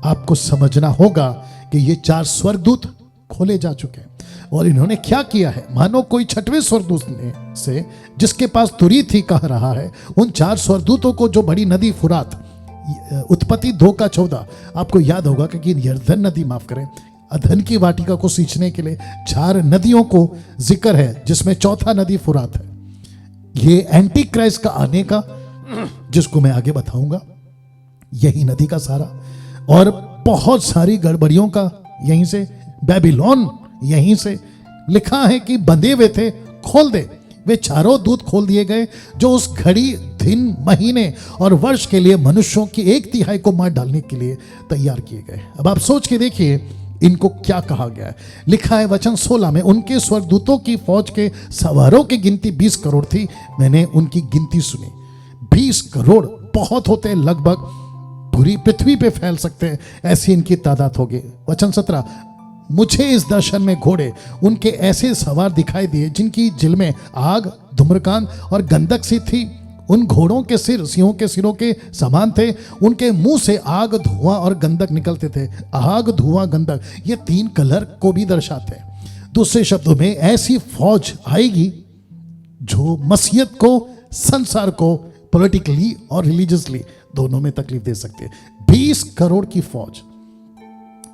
आपको समझना होगा कि ये 4 स्वर्गदूत खोले जा चुके हैं। और इन्होंने क्या किया है, मानो कोई 6वें स्वर्गदूत ने से, जिसके पास तुरी थी, कह रहा है उन 4 स्वर्गदूतों को जो बड़ी नदी फुरात, उत्पत्ति 2:14, आपको याद होगा कि यरदन नदी, माफ करें, अधन की वाटिका को सींचने के लिए 4 नदियों को जिक्र है, जिसमें चौथा नदी फुरात है। ये एंटी क्राइस्ट का आने का, जिसको मैं आगे बताऊंगा, यही नदी का सारा, और बहुत सारी गड़बड़ियों का यहीं से, बेबीलोन यहीं से। लिखा है कि बंधे हुए थे, खोल दे। वे 4 दूत खोल दिए गए जो उस घड़ी, दिन, महीने और वर्ष के लिए मनुष्यों की 1/3 को मार डालने के लिए तैयार किए गए। अब आप सोच के देखिए इनको क्या कहा गया है। लिखा है वचन 16 में, उनके स्वर्गदूतों की फौज के सवारों की गिनती 20 करोड़ थी। मैंने उनकी गिनती सुनी, 20 करोड़ बहुत होते हैं, लगभग पूरी पृथ्वी पे फैल सकते हैं, ऐसी इनकी तादाद होगी। वचन 17, मुझे इस दर्शन में घोड़े उनके ऐसे सवार दिखाई दिए जिनकी जिल में आग, धूम्रकांत और गंधक सी थी। उन घोड़ों के सिर सिंहों के सिरों के समान थे। उनके मुंह से आग, धुआं और गंधक निकलते थे। आग, धुआं, गंधक, ये 3 कलर को भी दर्शाते हैं। दूसरे शब्दों में, ऐसी फौज आएगी जो मसीहत को, संसार को पॉलिटिकली और रिलीजियसली दोनों में तकलीफ दे सकती है। 20 करोड़ की फौज।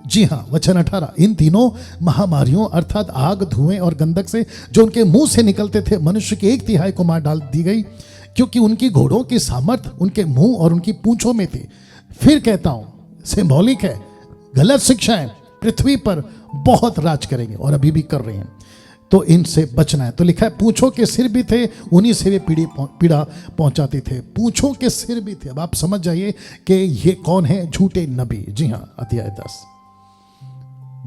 जी हां, वचन 18, इन तीनों महामारियों अर्थात आग, धुएं और गंधक से जो उनके मुंह से निकलते थे, मनुष्य की 1/3 को मार डाल दी गई, क्योंकि उनकी घोड़ों की सामर्थ उनके मुंह और उनकी पूंछों में थी। फिर कहता हूं, सिंबॉलिक है। गलत शिक्षाएं पृथ्वी पर बहुत राज करेंगे और अभी भी कर रही हैं, तो इनसे बचना है। तो लिखा है, पूंछों के सिर भी थे, उन्हीं से वे पीड़ा पहुंचाते थे। पूंछों के सिर भी थे। अब आप समझ जाइए कि ये कौन है, झूठे नबी। जी हां, अध्याय 10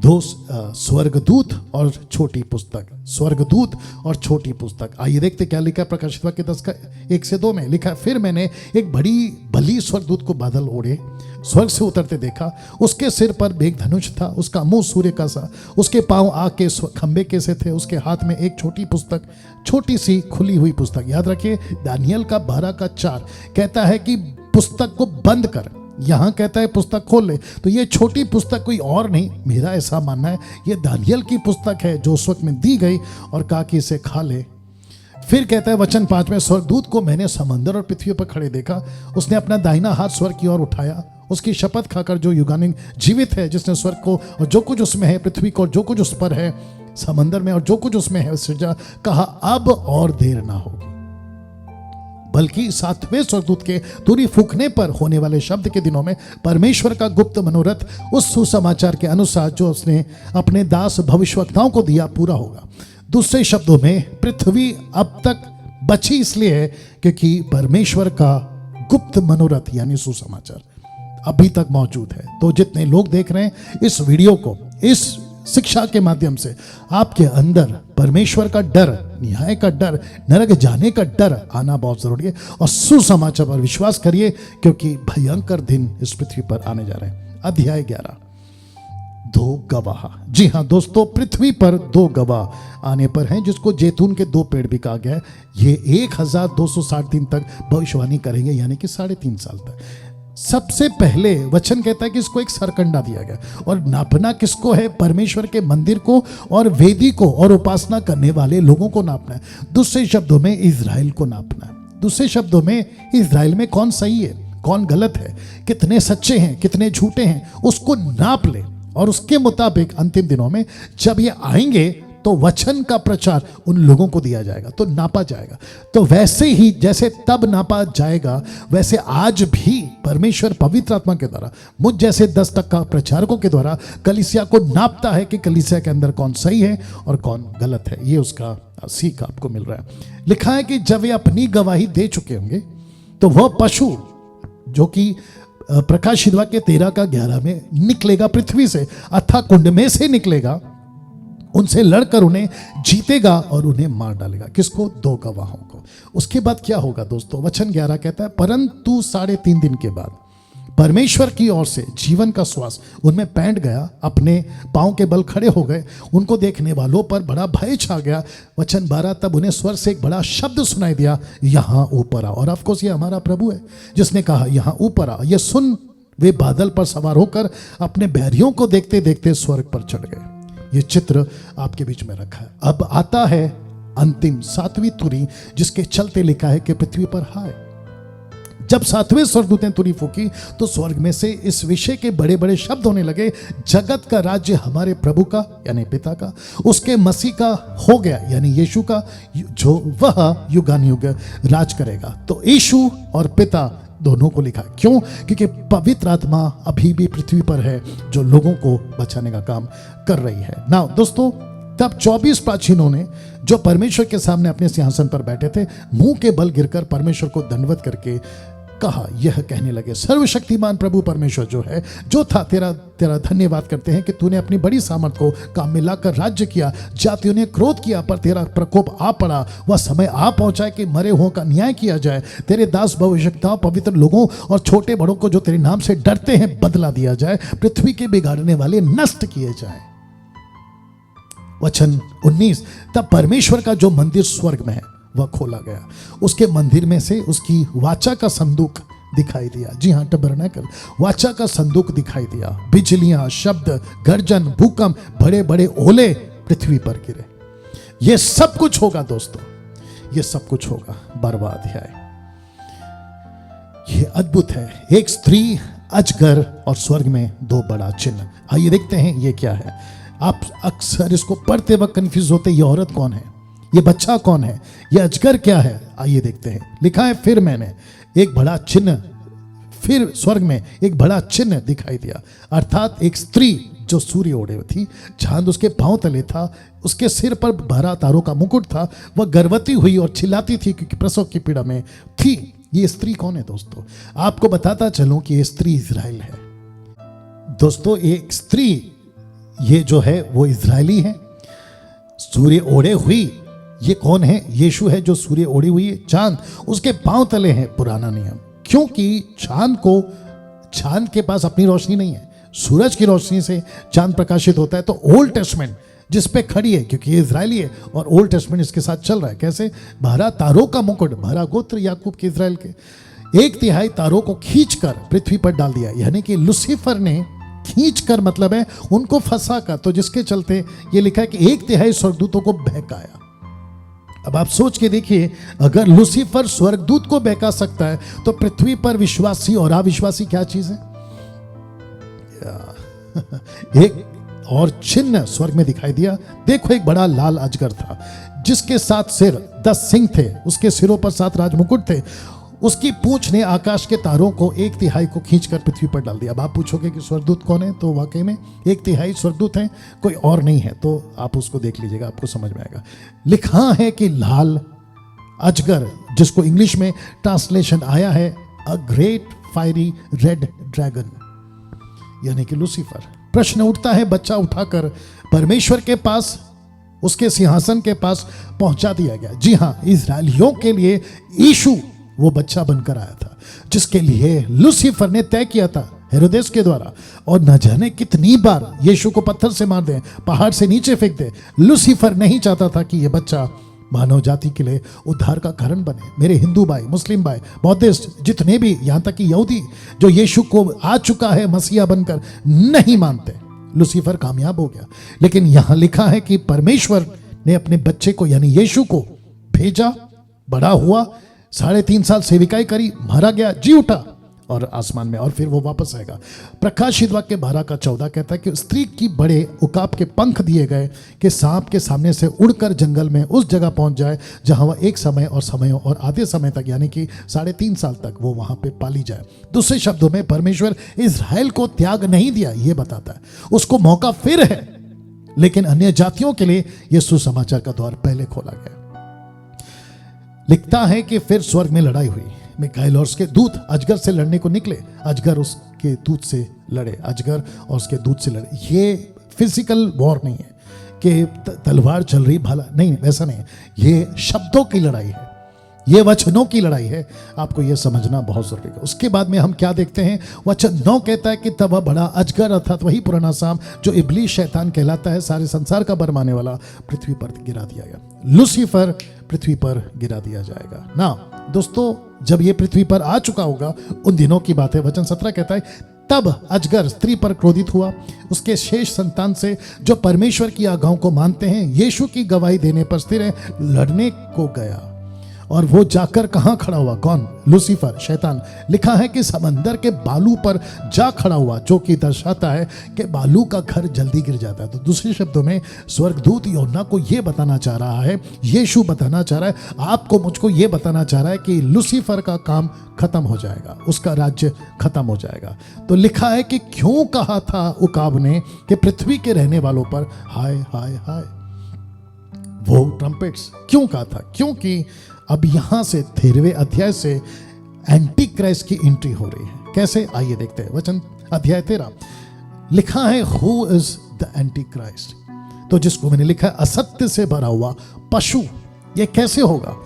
दो स्वर्गदूत और छोटी पुस्तक, स्वर्गदूत और छोटी पुस्तक। आइए देखते क्या लिखा है प्रकाशित वाक्य 10 का 1 से 2 में लिखा है, फिर मैंने एक बड़ी भली स्वर्गदूत को बादल ओढ़े स्वर्ग से उतरते देखा। उसके सिर पर मेघ धनुष था, उसका मुंह सूर्य का सा, उसके पांव आग के खंबे के से थे, उसके हाथ में एक छोटी पुस्तक, छोटी सी खुली हुई पुस्तक। याद रखिए दानियल का 12 का 4 कहता है कि पुस्तक को बंद कर, यहां कहता है पुस्तक खोल ले। तो ये छोटी पुस्तक कोई और नहीं, मेरा ऐसा मानना है ये दानियल की पुस्तक है जो उस वक्त में दी गई और कहा कि इसे खा ले। फिर कहता है वचन 5 में, स्वर्गदूत को मैंने समंदर और पृथ्वी पर खड़े देखा, उसने अपना दाहिना हाथ स्वर्ग की ओर उठाया, उसकी शपथ खाकर जो युगानुग जीवित है, जिसने स्वर्ग को और जो कुछ उसमें है, पृथ्वी को और जो कुछ उस पर है, समंदर में और जो कुछ उसमें है सृजा, कहा अब और देर ना होगी, बल्कि 7वें स्वर्गदूत के तुरी फूंकने पर होने वाले शब्द के दिनों में परमेश्वर का गुप्त मनोरथ उस सुसमाचार के अनुसार जो उसने अपने दास भविष्यवक्ताओं को दिया पूरा होगा। दूसरे शब्दों में पृथ्वी अब तक बची इसलिए है क्योंकि परमेश्वर का गुप्त मनोरथ यानी सुसमाचार अभी तक मौजूद है। तो जितने लोग देख रहे हैं इस वीडियो को, इस शिक्षा के माध्यम से आपके अंदर परमेश्वर का डर, न्याय का डर, नरक जाने का डर आना बहुत जरूरी है। और सुसमाचार पर विश्वास करिए क्योंकि भयंकर दिन इस पृथ्वी पर आने जा रहे हैं। अध्याय 11, 2 गवाह। जी हाँ दोस्तों, पृथ्वी पर 2 गवाह आने पर हैं, जिसको जैतून के 2 पेड़ भी कहा गया है। ये 1260 दिन तक भविष्यवाणी करेंगे, यानी कि 3.5 साल तक। सबसे पहले वचन कहता है कि इसको एक सरकंडा दिया गया, और नापना किसको है? परमेश्वर के मंदिर को और वेदी को और उपासना करने वाले लोगों को नापना है। दूसरे शब्दों में इजराइल को नापना है। दूसरे शब्दों में इजराइल में कौन सही है, कौन गलत है, कितने सच्चे हैं, कितने झूठे हैं, उसको नाप ले। और उसके मुताबिक अंतिम दिनों में जब ये आएंगे तो वचन का प्रचार उन लोगों को दिया जाएगा, तो नापा जाएगा। तो वैसे ही जैसे तब नापा जाएगा, वैसे आज भी परमेश्वर पवित्र आत्मा के द्वारा मुझ जैसे 10 टक्का प्रचारकों के द्वारा कलीसिया को नापता है कि कलीसिया के अंदर कौन सही है और कौन गलत है। ये उसका सीख आपको मिल रहा है। लिखा है कि जब वे अपनी गवाही दे चुके होंगे तो वह पशु जो कि प्रकाशित वाक्य 13 का 11 में निकलेगा, पृथ्वी से अथवा कुंड में से निकलेगा, उनसे लड़कर उन्हें जीतेगा और उन्हें मार डालेगा। किसको? 2 गवाहों को। उसके बाद क्या होगा दोस्तों? वचन 11 कहता है, परंतु 3.5 दिन के बाद परमेश्वर की ओर से जीवन का श्वास उनमें पैंट गया, अपने पांव के बल खड़े हो गए, उनको देखने वालों पर बड़ा भय छा गया। वचन 12, तब उन्हें स्वर से एक बड़ा शब्द सुनाई दिया, यहाँ ऊपर आओ। और ऑफकोर्स ये हमारा प्रभु है जिसने कहा यहाँ ऊपर आओ। ये सुन वे बादल पर सवार होकर अपने बैरियों को देखते देखते स्वर्ग पर चढ़ गए। ये चित्र आपके बीच में रखा है। अब आता है अंतिम 7वीं तुरी, जिसके चलते लिखा है कि पृथ्वी पर हाय। जब 7वें स्वर्गदूत ने तुरी फूकी तो स्वर्ग में से इस विषय के बड़े बड़े शब्द होने लगे, जगत का राज्य हमारे प्रभु का यानी पिता का, उसके मसीह का हो गया यानी यीशु का, जो वह युगानुयुग राज करेगा। तो यीशु और पिता दोनों को लिखा। क्यों? क्योंकि पवित्र आत्मा अभी भी पृथ्वी पर है जो लोगों को बचाने का काम कर रही है। ना दोस्तों, तब 24 प्राचीनों ने जो परमेश्वर के सामने अपने सिंहासन पर बैठे थे, मुंह के बल गिरकर परमेश्वर को दंडवत करके कहा, यह कहने लगे, सर्वशक्तिमान प्रभु परमेश्वर जो है, जो था, तेरा धन्यवाद करते हैं कि तूने अपनी बड़ी सामर्थ को काम में लाकर राज्य किया। जातियों ने क्रोध किया पर तेरा प्रकोप आ पड़ा। वह समय आ पहुंचा है कि मरे हुओं का न्याय किया जाए। तेरे दास भविष्यवक्ताओं, पवित्र लोगों और छोटे बड़ों को जो तेरे नाम से डरते हैं बदला दिया जाए। पृथ्वी के बिगाड़ने वाले नष्ट किए जाए। वचन 19, तब परमेश्वर का जो मंदिर स्वर्ग में है वह खोला गया। उसके मंदिर में से उसकी वाचा का संदूक दिखाई दिया। जी हाँ, टबरनेकल, वाचा का संदूक दिखाई दिया। बिजलियां, शब्द, गर्जन, भूकंप, बड़े बड़े ओले पृथ्वी पर गिरे। यह सब कुछ होगा दोस्तों, यह सब कुछ होगा। 12वां अध्याय, यह अद्भुत है। एक स्त्री, अजगर और स्वर्ग में 2 बड़ा चिन्ह। आइए देखते हैं ये क्या है। आप अक्सर इसको पढ़ते वक्त कंफ्यूज होते, ये औरत कौन है, ये बच्चा कौन है, ये अजगर क्या है। आइए देखते हैं। लिखा है, फिर मैंने एक बड़ा चिन्ह, फिर स्वर्ग में एक बड़ा चिन्ह दिखाई दिया, अर्थात एक स्त्री जो सूर्य ओढ़े हुई थी, चांद उसके पांव तले था, उसके सिर पर 12 तारों का मुकुट था। वह गर्भवती हुई और चिल्लाती थी क्योंकि प्रसव की पीड़ा में थी। ये स्त्री कौन है दोस्तों? आपको बताता चलूं कि ये स्त्री इजराइल है। दोस्तों, एक स्त्री ये जो है वो इजरायली है, सूर्य ओढ़े हुई। ये कौन है? यीशु है जो सूर्य ओढ़ी हुई है। चांद उसके पांव तले है, पुराना नियम, क्योंकि चांद के पास अपनी रोशनी नहीं है, सूरज की रोशनी से चांद प्रकाशित होता है। तो ओल्ड टेस्टमेंट जिस पे खड़ी है, क्योंकि ये इजरायली है और ओल्ड टेस्टमेंट इसके साथ चल रहा है। कैसे? 12 तारों का मुकुट, 12 गोत्र याकूब के, इजराइल के, 1/3 तारों को खींचकर पृथ्वी पर डाल दिया। यानी कि लूसीफर ने खींचकर, मतलब है उनको फंसा कर, तो जिसके चलते ये लिखा है कि 1/3 स्वर्गदूतों को बहकाया। अब आप सोच के देखिए, अगर लूसीफर स्वर्गदूत को बहका सकता है तो पृथ्वी पर विश्वासी और अविश्वासी क्या चीज है? एक और चिन्ह स्वर्ग में दिखाई दिया। देखो, एक बड़ा लाल अजगर था जिसके 7 सिर 10 सिंग थे, उसके सिरों पर 7 राजमुकुट थे। उसकी पूंछ ने आकाश के तारों को 1/3 को खींचकर पृथ्वी पर डाल दिया। अब आप पूछोगे कि स्वर्गदूत कौन है? तो वाकई में 1/3 स्वर्गदूत हैं, कोई और नहीं है। तो आप उसको देख लीजिएगा, आपको समझ में आएगा। लिखा है कि लाल अजगर, जिसको इंग्लिश में ट्रांसलेशन आया है a great fiery red dragon, यानी कि लूसीफर। प्रश्न उठता है, बच्चा उठाकर परमेश्वर के पास, उसके सिंहासन के पास पहुंचा दिया गया। जी हां, इजरायलियों के लिए यीशु वो बच्चा बनकर आया था, जिसके लिए लूसीफर ने तय किया था हेरोदेस के द्वारा। और न जाने कितनी बार यीशु को पत्थर से मार दें, पहाड़ से नीचे फेंक दे, लूसीफर नहीं चाहता था कि यह बच्चा मानव जाति के लिए उद्धार का कारण बने। मेरे हिंदू भाई, मुस्लिम भाई, बौद्धिस्ट, जितने भी, यहां तक कि यहूदी जो यीशु को आ चुका है मसीहा बनकर, नहीं मानते। लूसीफर कामयाब हो गया। लेकिन यहां लिखा है कि परमेश्वर ने अपने बच्चे को, यानी यीशु को भेजा, बड़ा हुआ, 3.5 साल सेविकाई करी, मारा गया, जी उठा और आसमान में, और फिर वो वापस आएगा। प्रकाशित वाक्य 12:14 कहता है कि स्त्री की बड़े उकाब के पंख दिए गए कि सांप के सामने से उड़कर जंगल में उस जगह पहुंच जाए जहां वह एक समय और आधे समय तक, यानी कि 3.5 साल तक वो वहां पे पाली जाए। दूसरे शब्दों में परमेश्वर इजराइल को त्याग नहीं दिया, ये बताता है। उसको मौका फिर है, लेकिन अन्य जातियों के लिए यह सुसमाचार का द्वार पहले खोला गया। लिखता है कि फिर स्वर्ग में लड़ाई हुई। मिकाएल और उसके दूत अजगर से लड़ने को निकले, अजगर उसके दूत से लड़े, अजगर और उसके दूत से लड़े। ये फिजिकल वॉर नहीं है कि तलवार चल रही भाला, नहीं, वैसा नहीं है। ये शब्दों की लड़ाई है, ये वचनों की लड़ाई है। आपको यह समझना बहुत जरूरी है। उसके बाद में हम क्या देखते हैं? वचन 9 कहता है कि तब वह बड़ा अजगर, अर्थात वही पुराना सांप जो इब्लीस शैतान कहलाता है, सारे संसार का बरमाने वाला, पृथ्वी पर गिरा दिया गया। लूसीफर पृथ्वी पर गिरा दिया जाएगा ना दोस्तों। जब ये पृथ्वी पर आ चुका होगा, उन दिनों की बात है। वचन 17 कहता है, तब अजगर स्त्री पर क्रोधित हुआ, उसके शेष संतान से जो परमेश्वर की आज्ञाओं को मानते हैं, यीशु की गवाही देने पर स्थिर है, लड़ने को गया। और वो जाकर कहां खड़ा हुआ? कौन? लूसीफर, शैतान। लिखा है कि समंदर के बालू पर जा खड़ा हुआ, जो कि दर्शाता है कि बालू का घर जल्दी गिर जाता है। तो दूसरे शब्दों में स्वर्गदूत यूहन्ना को यह बताना चाह रहा है, यीशु बताना चाह रहा है, आपको, मुझको यह बताना चाह रहा है कि लूसीफर का काम खत्म हो जाएगा, उसका राज्य खत्म हो जाएगा। तो लिखा है कि क्यों कहा था उकाब ने कि पृथ्वी के रहने वालों पर हाय हाय हाय, वो ट्रम्पेट्स क्यों कहा था? क्योंकि अब यहां से 13वें अध्याय से एंटी क्राइस्ट की एंट्री हो रही है। कैसे? आइए देखते हैं। वचन अध्याय 13 लिखा है, who is the anti Christ? तो जिसको मैंने लिखा है असत्य से भरा हुआ पशु। यह कैसे होगा?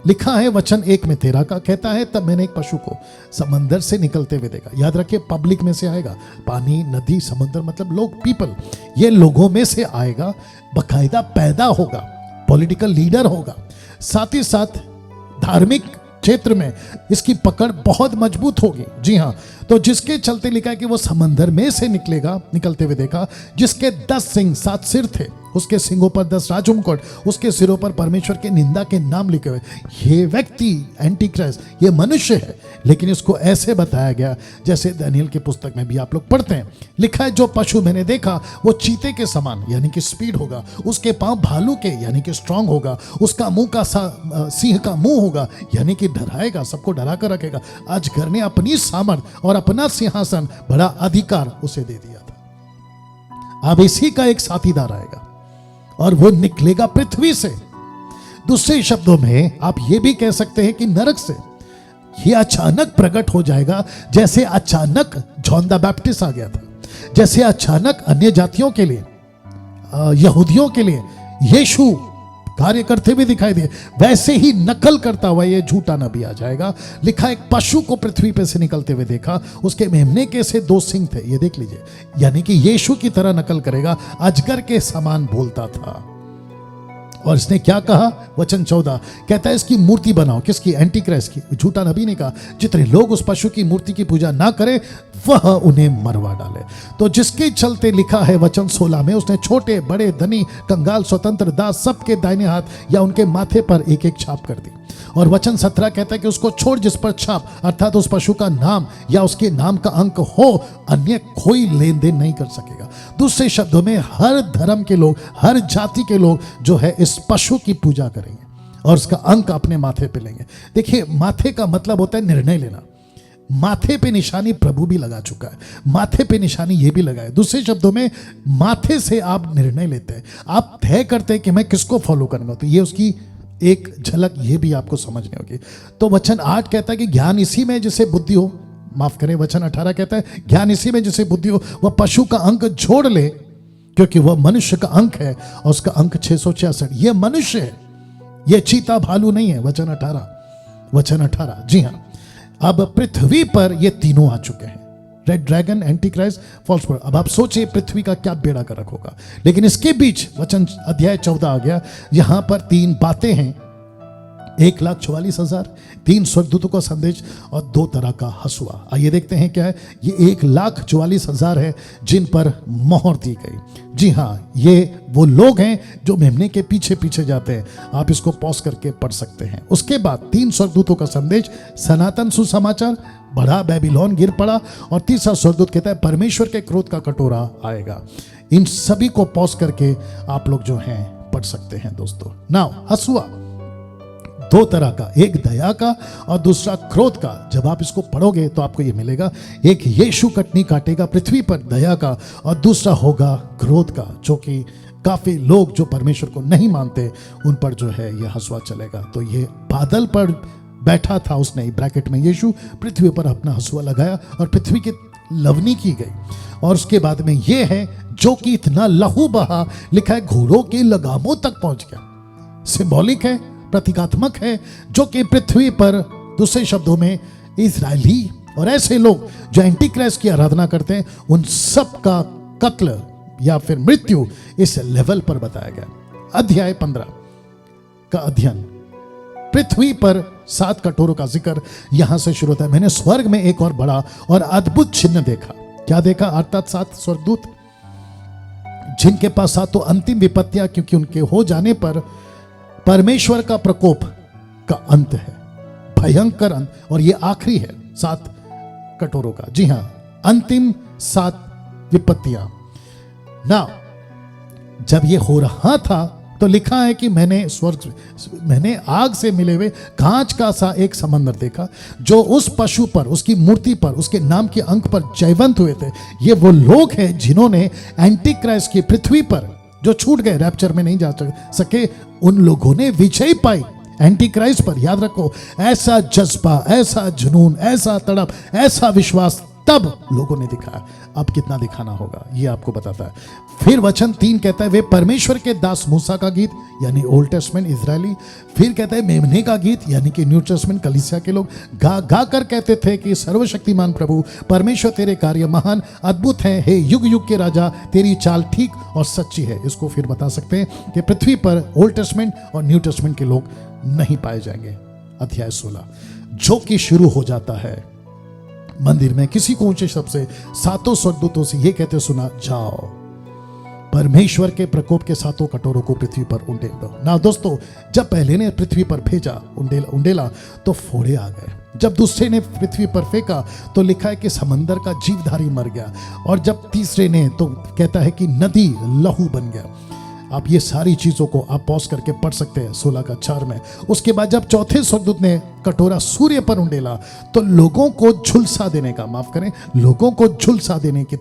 लिखा है वचन 1 में 13 का, कहता है, तब मैंने एक पशु को समंदर से निकलते हुए देखा। याद रखिए, पब्लिक में से आएगा, पानी, नदी, समुद्र, मतलब लोग, पीपल, ये लोगों में से आएगा, बकायदा पैदा होगा, पॉलिटिकल लीडर होगा, साथ ही साथ धार्मिक क्षेत्र में इसकी पकड़ बहुत मजबूत होगी। जी हां, तो जिसके चलते लिखा है कि वो समंदर में से निकलेगा, निकलते हुए देखा, जिसके 10 सिंग 7 सिर थे, उसके सिंगों पर 10 राजमुकुट, उसके सिरों पर परमेश्वर के निंदा के नाम लिखे हुए। ये व्यक्ति एंटी क्राइस्ट, ये मनुष्य है, लेकिन इसको ऐसे बताया गया जैसे दानियल की पुस्तक में भी आप लोग पढ़ते हैं। लिखा है, जो पशु मैंने देखा वो चीते के समान, यानी कि स्पीड होगा, उसके पांव भालू के, यानी कि स्ट्रांग होगा, उसका मुंह का सिंह का मुंह होगा, यानी कि डराएगा, सबको डरा कर रखेगा। अजगर ने अपनी सामर्थ और अपना सिंहासन, बड़ा अधिकार उसे दे दिया था। अब इसी का एक साथीदार आएगा और वो निकलेगा पृथ्वी से। दूसरे शब्दों में आप ये भी कह सकते हैं कि नरक से ये अचानक प्रकट हो जाएगा, जैसे अचानक जॉन द बैप्टिस्ट आ गया था, जैसे अचानक अन्य जातियों के लिए यहूदियों के लिए यीशु कार्य करते हुए दिखाई दे, वैसे ही नकल करता हुआ ये झूठा नबी आ जाएगा। लिखा एक पशु को पृथ्वी पे से निकलते हुए देखा, उसके मेमने के से 2 सिंग थे। ये देख लीजिए, यानी कि यीशु की तरह नकल करेगा, अजगर के समान बोलता था। और इसने क्या कहा? वचन 14 कहता है इसकी मूर्ति बनाओ। किसकी? एंटी क्राइस्ट की। झूठा नबी ने कहा जितने लोग उस पशु की मूर्ति की पूजा ना करे वह उन्हें मरवा डाले। तो जिसके चलते लिखा है वचन 16 में, उसने छोटे बड़े धनी कंगाल स्वतंत्र दास सबके दाहिने हाथ या उनके माथे पर एक एक छाप कर दी। और वचन 17 कहता है कि उसको छोड़ जिस पर छाप अर्थात उस पशु का नाम या उसके नाम का अंक हो, अन्य कोई लेन देन नहीं कर सकेगा। दूसरे शब्दों में हर धर्म के लोग, हर जाति के लोग जो है इस पशु की पूजा करेंगे और उसका अंक अपने माथे पे लेंगे। देखिए, माथे का मतलब होता है निर्णय लेना। माथे पे निशानी प्रभु भी लगा चुका है, माथे पे निशानी ये भी लगाए। दूसरे शब्दों में माथे से आप निर्णय लेते हैं, आप तय करते हैं कि मैं किसको फॉलो करूंगा। तो ये उसकी एक झलक ये भी आपको समझनी होगी। तो वचन 8 कहता है कि ज्ञान इसी में जिसे बुद्धि हो, माफ करें वचन 18 कहता है ज्ञान इसी में जिसे बुद्धि हो वह पशु का अंक जोड़ ले, क्योंकि वह मनुष्य का अंक है और उसका अंक 666। ये मनुष्य है, ये चीता भालू नहीं है। वचन 18 जी हाँ। अब पृथ्वी पर ये तीनों आ चुके हैं, red dragon, Antichrist, false prophet. अब आप सोचिए पृथ्वी का क्या बेड़ा गर्क होगा। लेकिन इसके बीच वचन अध्याय 14 आ गया, यहां पर 3 बातें हैं, 1,44,000, 3 स्वर्गदूतों का संदेश और 2 तरह का हसुआ। आइए देखते हैं क्या है। ये 1,44,000 है जिन पर मोहर दी गई। जी हाँ, ये वो लोग हैं जो मेमने के पीछे पीछे जाते हैं। आप इसको पॉज करके पढ़ सकते हैं। उसके बाद 3 स्वर्गदूतों का संदेश, सनातन सुसमाचार, बड़ा बेबीलोन गिर पड़ा, और तीसरा स्वर्गदूत कहता है परमेश्वर के क्रोध का कटोरा आएगा। इन सभी को पॉज करके आप लोग जो हैं पढ़ सकते हैं दोस्तों। नाउ हसुआ 2 तरह का, एक दया का और दूसरा क्रोध का। जब आप इसको पढ़ोगे तो आपको ये मिलेगा, एक यीशु कटनी काटेगा पृथ्वी पर दया का, और दूसरा होगा क्रोध का, जो कि काफी लोग जो परमेश्वर को नहीं मानते उन पर जो है यह हसुआ चलेगा। तो ये बादल पर बैठा था उसने, ब्रैकेट में यीशु, पृथ्वी पर अपना हसुआ लगाया और पृथ्वी की लवनी की गई। और उसके बाद में ये है जो कि इतना लहू बहा, लिखा है घोड़ों के लगामों तक पहुंच गया। सिंबॉलिक है, प्रतीकात्मक है, जो कि पृथ्वी पर, दूसरे शब्दों में इजरायली और ऐसे लोग जो एंटी क्राइस्ट की आराधना करते हैं, उन सब का कत्ल या फिर मृत्यु इस लेवल पर बताया गया। अध्याय 15 का अध्ययन, पृथ्वी पर 7 कटोरों का जिक्र यहां से शुरू होता है। मैंने स्वर्ग में एक और बड़ा और अद्भुत चिन्ह देखा। क्या देखा? अर्थात 7 स्वर्गदूत जिनके पास 7 अंतिम विपत्तियां, क्योंकि उनके हो जाने पर परमेश्वर का प्रकोप का अंत है, भयंकर अंत, और ये आखिरी है 7 कटोरों का। जी हां, अंतिम 7 विपत्तियां। ना जब ये हो रहा था तो लिखा है कि मैंने आग से मिले हुए कांच का सा एक समंदर देखा, जो उस पशु पर, उसकी मूर्ति पर, उसके नाम के अंक पर जयवंत हुए थे। ये वो लोग हैं जिन्होंने एंटी क्राइस्ट की पृथ्वी पर, जो छूट गए, रैप्चर में नहीं जा सके, उन लोगों ने विजय पाई एंटी क्राइस्ट पर। याद रखो, ऐसा जज्बा, ऐसा जुनून, ऐसा तड़प, ऐसा विश्वास तब लोगों ने दिखाया। अब कितना दिखाना होगा ये आपको बताता है। फिर वचन 3 कहता है वे परमेश्वर के दास मूसा का गीत, यानी ओल्ड टेस्टमेंट इजरायली। फिर कहता है मेमने का गीत, यानी कि न्यू टेस्टमेंट कलीसिया के लोग गा कर कहते थे कि सर्वशक्तिमान प्रभु परमेश्वर तेरे कार्य महान अद्भुत हैं, हे युग युग के राजा तेरी चाल ठीक और सच्ची है। इसको फिर बता सकते हैं कि पृथ्वी पर ओल्ड टेस्टमेंट और न्यू टेस्टमेंट के लोग नहीं पाए जाएंगे। अध्याय 16 जो कि शुरू हो जाता है मंदिर में, किसी को ऊंचे शब्द से 7 स्वर्गदूतों से ये कहते सुना, जाओ परमेश्वर के प्रकोप के 7 कटोरों को पृथ्वी पर उंडेल दो। ना दोस्तों, जब पहले ने पृथ्वी पर भेजा उंडेला तो फोड़े आ गए। जब दूसरे ने पृथ्वी पर फेंका तो लिखा है कि समंदर का जीवधारी मर गया। और जब तीसरे ने तो कहता है कि नदी लहू बन गया। आप ये सारी चीजों को आप पॉज करके पढ़ सकते हैं 16 का 4 में। उसके बाद जब चौथे स्वर्गदूत ने कटोरा सूर्य पर उंडेला तो लोगों को झुलसा देने का, माफ करें, लोगों को झुलसा देने की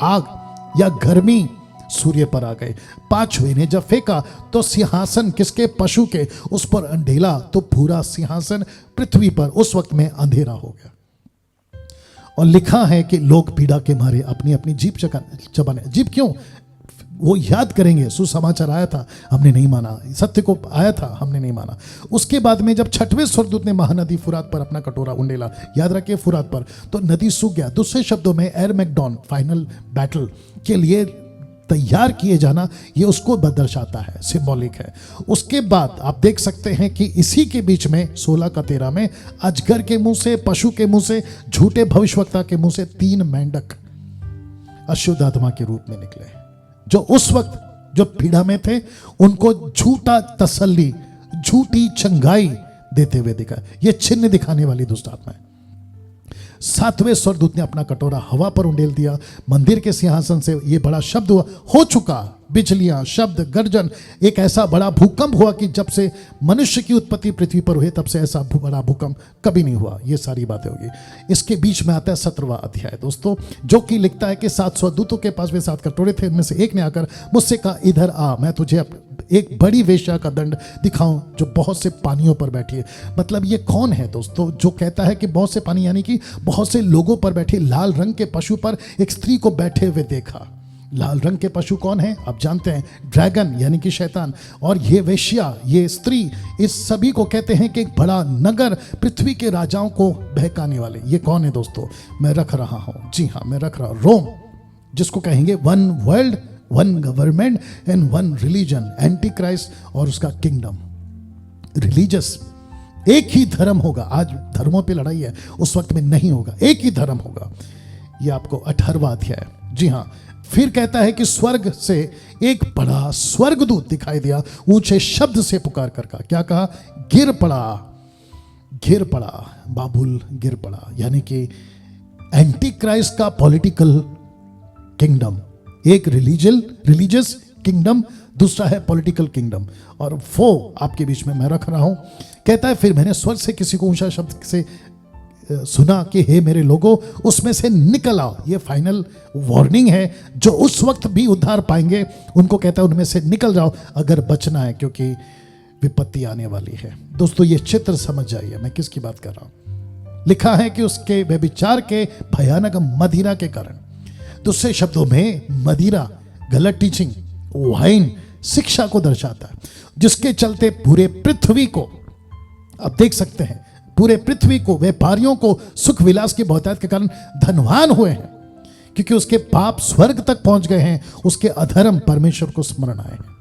आग या गर्मी सूर्य पर आ गए। 5वें ने जब फेंका तो सिंहासन किसके? पशु के, उस पर अंधेला तो पूरा सिंहासन पृथ्वी पर उस वक्त में अंधेरा हो गया। और लिखा है कि लोग पीड़ा के मारे अपनी अपनी जीभ चबाने। जीभ क्यों? वो याद करेंगे सुसमाचार आया था, हमने नहीं माना, सत्य को आया था, हमने नहीं माना। उसके बाद में जब छठवें स्वर्गदूत ने महानदी फुरात पर अपना कटोरा उंडेला, याद रखिए फुरात पर, तो नदी सूख गया। दूसरे शब्दों में एरमैगडोन, फाइनल बैटल के लिए तैयार किए जाना, ये उसको दर्शाता है, सिंबॉलिक है। उसके बाद आप देख सकते हैं कि इसी के बीच में 16 का 13 में अजगर के मुंह से, पशु के मुंह से, झूठे भविष्यवक्ता के मुंह से 3 मेंढक अशुद्ध आत्मा के रूप में निकले, जो उस वक्त जो पीड़ा में थे उनको झूठा तसल्ली, झूठी चंगाई देते हुए दिखा। ये चिन्ह दिखाने वाली दुष्ट आत्मा है। 7वें स्वर्गदूत ने अपना कटोरा हवा पर उंडेल दिया। मंदिर के सिंहासन से ये बड़ा शब्द हुआ, हो चुका, बिजलियां, शब्द, गर्जन, एक ऐसा बड़ा भूकंप हुआ कि जब से मनुष्य की उत्पत्ति पृथ्वी पर हुई तब से ऐसा बड़ा भूकंप कभी नहीं हुआ। ये सारी बातें होगी। इसके बीच में आता है 17वां अध्याय दोस्तों, जो कि लिखता है कि 7 स्वर्गदूतों के पास वे 7 कटोरे थे, इनमें से एक ने आकर मुझसे कहा, इधर आ, मैं तुझे एक बड़ी वेश्या का दंड दिखाऊं जो बहुत से पानियों पर बैठी है। मतलब ये कौन है दोस्तों जो कहता है कि बहुत से पानी, यानी कि बहुत से लोगों पर बैठी। लाल रंग के पशु पर एक स्त्री को बैठे हुए देखा। लाल रंग के पशु कौन है आप जानते हैं, ड्रैगन यानी कि शैतान। और ये वेश्या, ये स्त्री, इस सभी को कहते हैं कि एक बड़ा नगर, पृथ्वी के राजाओं को बहकाने वाले। ये कौन है दोस्तों? मैं रख रहा हूं, जी हां, मैं रख रहा हूं रोम, जिसको कहेंगे 1 world, 1 government and 1 religion, anti Christ और उसका किंगडम। रिलीजियस, एक ही धर्म होगा। आज धर्मों पे लड़ाई है, उस वक्त में नहीं होगा, एक ही धर्म होगा। ये आपको 18वां अध्याय, जी हां। फिर कहता है कि स्वर्ग से एक बड़ा स्वर्गदूत दिखाई दिया, ऊंचे शब्द से पुकार कर कहा, क्या कहा? गिर पड़ा, गिर पड़ा, बाबुल गिर पड़ा। यानी कि एंटी क्राइस्ट का पॉलिटिकल किंगडम, एक रिलीजियस किंगडम, दूसरा है पॉलिटिकल किंगडम, और वो आपके बीच में मैं रख रहा हूं। कहता है फिर मैंने स्वर्ग से किसी को ऊंचा शब्द से सुना कि हे मेरे लोगों, उसमें से निकल आओ। ये फाइनल वार्निंग है, जो उस वक्त भी उद्धार पाएंगे उनको कहता है उनमें से निकल जाओ अगर बचना है, क्योंकि विपत्ति आने वाली है। दोस्तों ये चित्र समझ जाइए मैं किसकी बात कर रहा हूं। लिखा है कि उसके व्यभिचार के भयानक मदिरा के कारण, दूसरे शब्दों में मदिरा, गलत टीचिंग, वाइन शिक्षा को दर्शाता है, जिसके चलते पूरे पृथ्वी को, आप देख सकते हैं, पूरे पृथ्वी को, व्यापारियों को सुख विलास की बहुतायत के कारण धनवान हुए हैं, क्योंकि उसके पाप स्वर्ग तक पहुंच गए हैं, उसके अधर्म परमेश्वर को स्मरण आए हैं।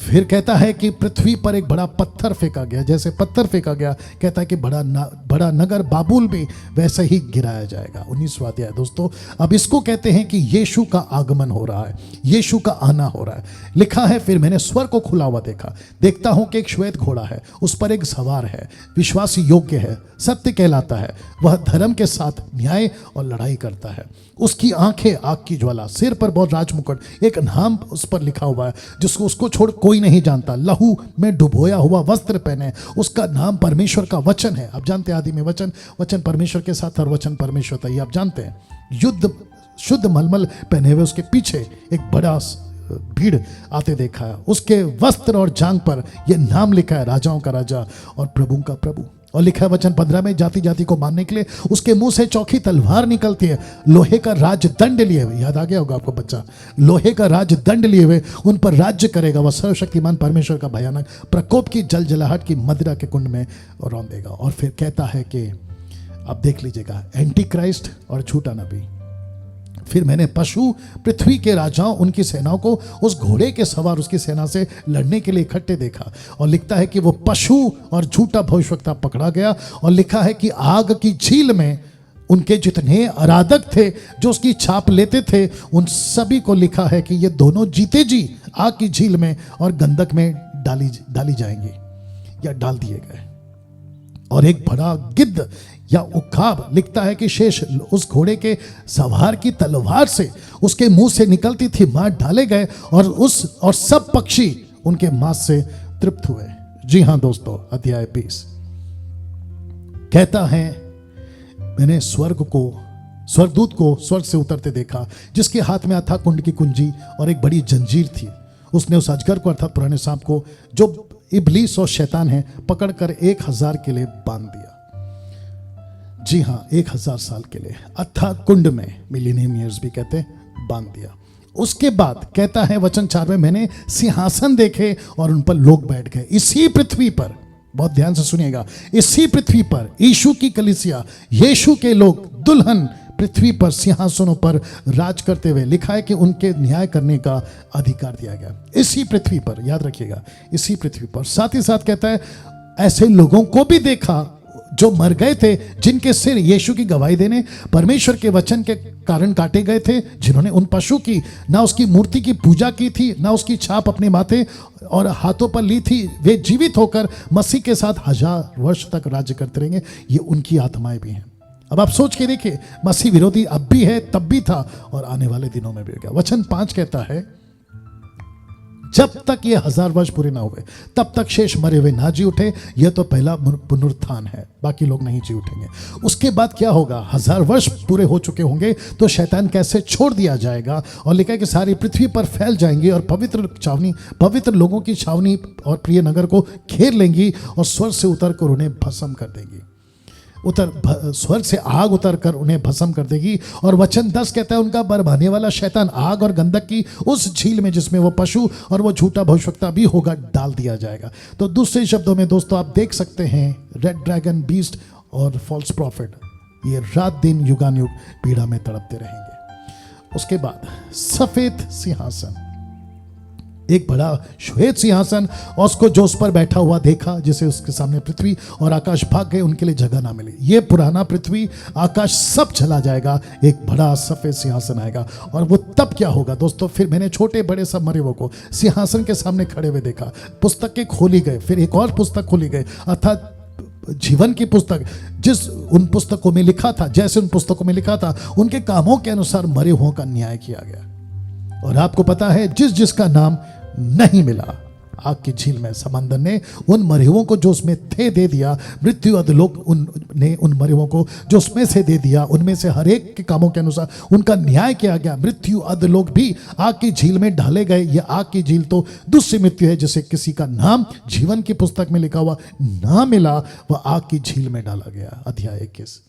फिर कहता है कि पृथ्वी पर एक बड़ा पत्थर फेंका गया, जैसे पत्थर फेंका गया, कहता है कि बड़ा नगर बाबुल भी वैसे ही गिराया जाएगा। 19वां अध्याय दोस्तों। अब इसको कहते हैं कि यीशु का आगमन हो रहा है, यीशु का आना हो रहा है। लिखा है फिर मैंने स्वर्ग को खुला हुआ देखा, देखता हूं कि एक श्वेत घोड़ा है, उस पर एक सवार है, विश्वास योग्य है, सत्य कहलाता है, वह धर्म के साथ न्याय और लड़ाई करता है। उसकी आंखें आग की ज्वाला, सिर पर बहुत राजमुकुट, एक नाम उस पर लिखा हुआ है जिसको उसको छोड़ कोई नहीं जानता, लहू में डुबोया हुआ वस्त्र पहने, उसका नाम परमेश्वर का वचन है। आप जानते हैं आदि में वचन, वचन परमेश्वर के साथ और वचन परमेश्वर था, ये आप जानते हैं। युद्ध शुद्ध मलमल पहने हुए उसके पीछे एक बड़ा भीड़ आते देखा है, उसके वस्त्र और जांग पर यह नाम लिखा है, राजाओं का राजा और प्रभु का प्रभु। और लिखा है वचन 15 में, जाति जाति को मारने के लिए उसके मुंह से चौखी तलवार निकलती है, लोहे का राजदंड लिए हुए, याद आ गया होगा आपको बच्चा, लोहे का राजदंड लिए हुए उन पर राज्य करेगा। वह सर्वशक्तिमान परमेश्वर का भयानक प्रकोप की जलजलाहट की मदिरा के कुंड में रौंदेगा। और फिर कहता है कि आप देख लीजिएगा, एंटी क्राइस्ट और झूठा नबी। फिर मैंने पशु, पृथ्वी के राजाओं, उनकी सेनाओं को उस घोड़े के सवार उसकी सेना से लड़ने के लिए इकट्ठे देखा। और लिखता है कि वो पशु और झूठा भविष्यवक्ता पकड़ा गया, और लिखा है कि आग की झील में उनके जितने आराधक थे जो उसकी छाप लेते थे, उन सभी को लिखा है कि ये दोनों जीते जी आग की झील में और गंधक में डाली जाएंगी या डाल दिए गए। और एक बड़ा गिद्ध या उकाब, लिखता है कि शेष उस घोड़े के सवार की तलवार से उसके मुंह से निकलती थी मार डाले गए, और सब पक्षी उनके मांस से तृप्त हुए। जी हां दोस्तों, अध्याय 20 कहता है मैंने स्वर्गदूत को स्वर्ग से उतरते देखा, जिसके हाथ में अथाह कुंड की कुंजी और एक बड़ी जंजीर थी। उसने उस अजगर को अर्थात पुराने सांप को, जो इब्लीस और शैतान है, पकड़कर 1000 के लिए बांध दिया। जी हां, 1000 साल के लिए अथाह कुंड में, मिलीनियम ईयर्स भी कहते हैं, बांध दिया। उसके बाद कहता है वचन 4 में, मैंने सिंहासन देखे और उन पर लोग बैठ गए। इसी पृथ्वी पर, बहुत ध्यान से सुनिएगा, इसी पृथ्वी पर यीशु की कलीसिया, यीशु के लोग, दुल्हन पृथ्वी पर सिंहासनों पर राज करते हुए, लिखा है कि उनके न्याय करने का अधिकार दिया गया। इसी पृथ्वी पर, याद रखिएगा, इसी पृथ्वी पर। साथ ही साथ कहता है ऐसे लोगों को भी देखा जो मर गए थे, जिनके सिर यीशु की गवाही देने, परमेश्वर के वचन के कारण काटे गए थे, जिन्होंने उन पशु की, ना उसकी मूर्ति की पूजा की थी, ना उसकी छाप अपने माथे और हाथों पर ली थी। वे जीवित होकर मसीह के साथ 1000 वर्ष तक राज्य करते रहेंगे। ये उनकी आत्माएं भी हैं। अब आप सोच के देखिए, मसीह विरोधी अब भी है, तब भी था और आने वाले दिनों में भी होगा। वचन 5 कहता है जब तक ये 1000 वर्ष पूरे ना हुए तब तक शेष मरे हुए ना जी उठे। यह तो पहला पुनरुत्थान है, बाकी लोग नहीं जी उठेंगे। उसके बाद क्या होगा? 1000 वर्ष पूरे हो चुके होंगे तो शैतान कैसे छोड़ दिया जाएगा, और लिखा है कि सारी पृथ्वी पर फैल जाएंगी और पवित्र लोगों की छावनी और प्रिय नगर को घेर लेंगी और स्वर्ग से उतर कर उन्हें भस्म कर देगी। स्वर्ग से आग उतर कर उन्हें भस्म कर देगी। और वचन 10 कहता है उनका बरबाने वाला शैतान आग और गंधक की उस झील में, जिसमें वो पशु और वो झूठा भविष्यवक्ता भी होगा, डाल दिया जाएगा। तो दूसरे शब्दों में दोस्तों आप देख सकते हैं, रेड ड्रैगन, बीस्ट और फॉल्स प्रॉफिट ये रात दिन युगानुयुग पीड़ा में तड़पते रहेंगे। उसके बाद सफेद सिंहासन, एक बड़ा श्वेत सिंहासन, और उसको जो उस पर बैठा हुआ देखा, जिसे उसके सामने पृथ्वी और आकाश भाग गए, उनके लिए जगह ना मिली। ये पुराना पृथ्वी आकाश सब चला जाएगा, एक बड़ा सफेद सिंहासन आएगा। और वो तब क्या होगा दोस्तों? फिर मैंने छोटे बड़े सब मरे हुए को सिंहासन के सामने खड़े हुए देखा। पुस्तकें खोली गए, फिर एक और पुस्तक खोली गई, अर्थात जीवन की पुस्तक। जिस उन पुस्तकों में लिखा था, जैसे उन पुस्तकों में लिखा था, उनके कामों के अनुसार मरे हुओं का न्याय किया गया। और आपको पता है, जिस जिसका नाम नहीं मिला आग की झील में, समंदर ने उन मरे हुओं को जो उसमें थे दे दिया। मृत्यु अधलोक ने उन मरे हुओं को जो उसमें से दे दिया, उनमें से हर एक के कामों के अनुसार उनका न्याय किया गया। मृत्यु अधलोक भी आग की झील में डाले गए। यह आग की झील तो दूसरी मृत्यु है, जिसे किसी का नाम जीवन की पुस्तक में लिखा हुआ ना मिला, वह आग की झील में डाला गया। अध्याय 21।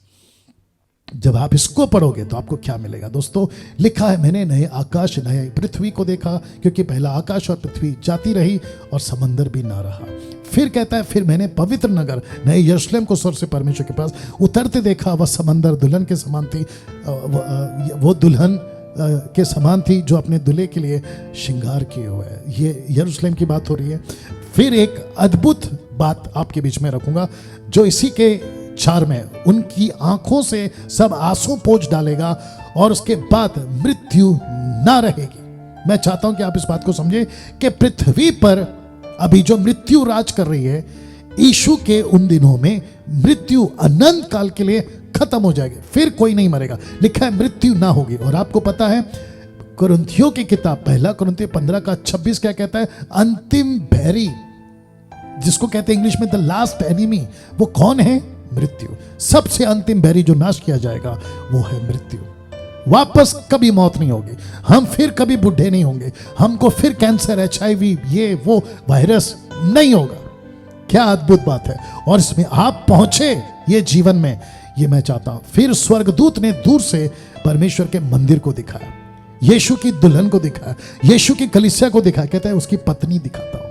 जब आप इसको पढ़ोगे तो आपको क्या मिलेगा दोस्तों? लिखा है, मैंने नए आकाश नए पृथ्वी को देखा, क्योंकि पहला आकाश और पृथ्वी जाती रही और समंदर भी ना रहा। फिर कहता है, फिर मैंने पवित्र नगर नए यरूशलेम को स्वर्ग से परमेश्वर के पास उतरते देखा। वह समंदर दुल्हन के समान थी, वो दुल्हन के समान थी जो अपने दूल्हे के लिए श्रृंगार किए हुए है। ये यरूशलेम की बात हो रही है। फिर एक अद्भुत बात आपके बीच में रखूंगा, जो इसी के 4 में, उनकी आंखों से सब आंसू पोंछ डालेगा और उसके बाद मृत्यु ना रहेगी। मैं चाहता हूं कि आप इस बात को समझें कि पृथ्वी पर अभी जो मृत्यु राज कर रही है, यीशु के उन दिनों में मृत्यु अनंत काल के लिए खत्म हो जाएगी, फिर कोई नहीं मरेगा। लिखा है मृत्यु ना होगी। और आपको पता है, कुरिन्थियों की किताब 1 कुरिन्थियों 15:26 क्या कहता है? अंतिम बैरी, जिसको कहते हैं इंग्लिश में द लास्ट एनिमी, वो कौन है? मृत्यु। सबसे अंतिम बैरी जो नाश किया जाएगा वो है मृत्यु। वापस कभी मौत नहीं होगी, हम फिर कभी बुढ़े नहीं होंगे, हमको फिर कैंसर, HIV, ये वो वायरस नहीं होगा। क्या अद्भुत बात है! और इसमें आप पहुंचे ये जीवन में, ये मैं चाहता हूं। फिर स्वर्गदूत ने दूर से परमेश्वर के मंदिर को दिखाया, यीशु की दुल्हन को दिखाया, यीशु की कलीसिया को दिखाया। कहता है उसकी पत्नी दिखाता हूं।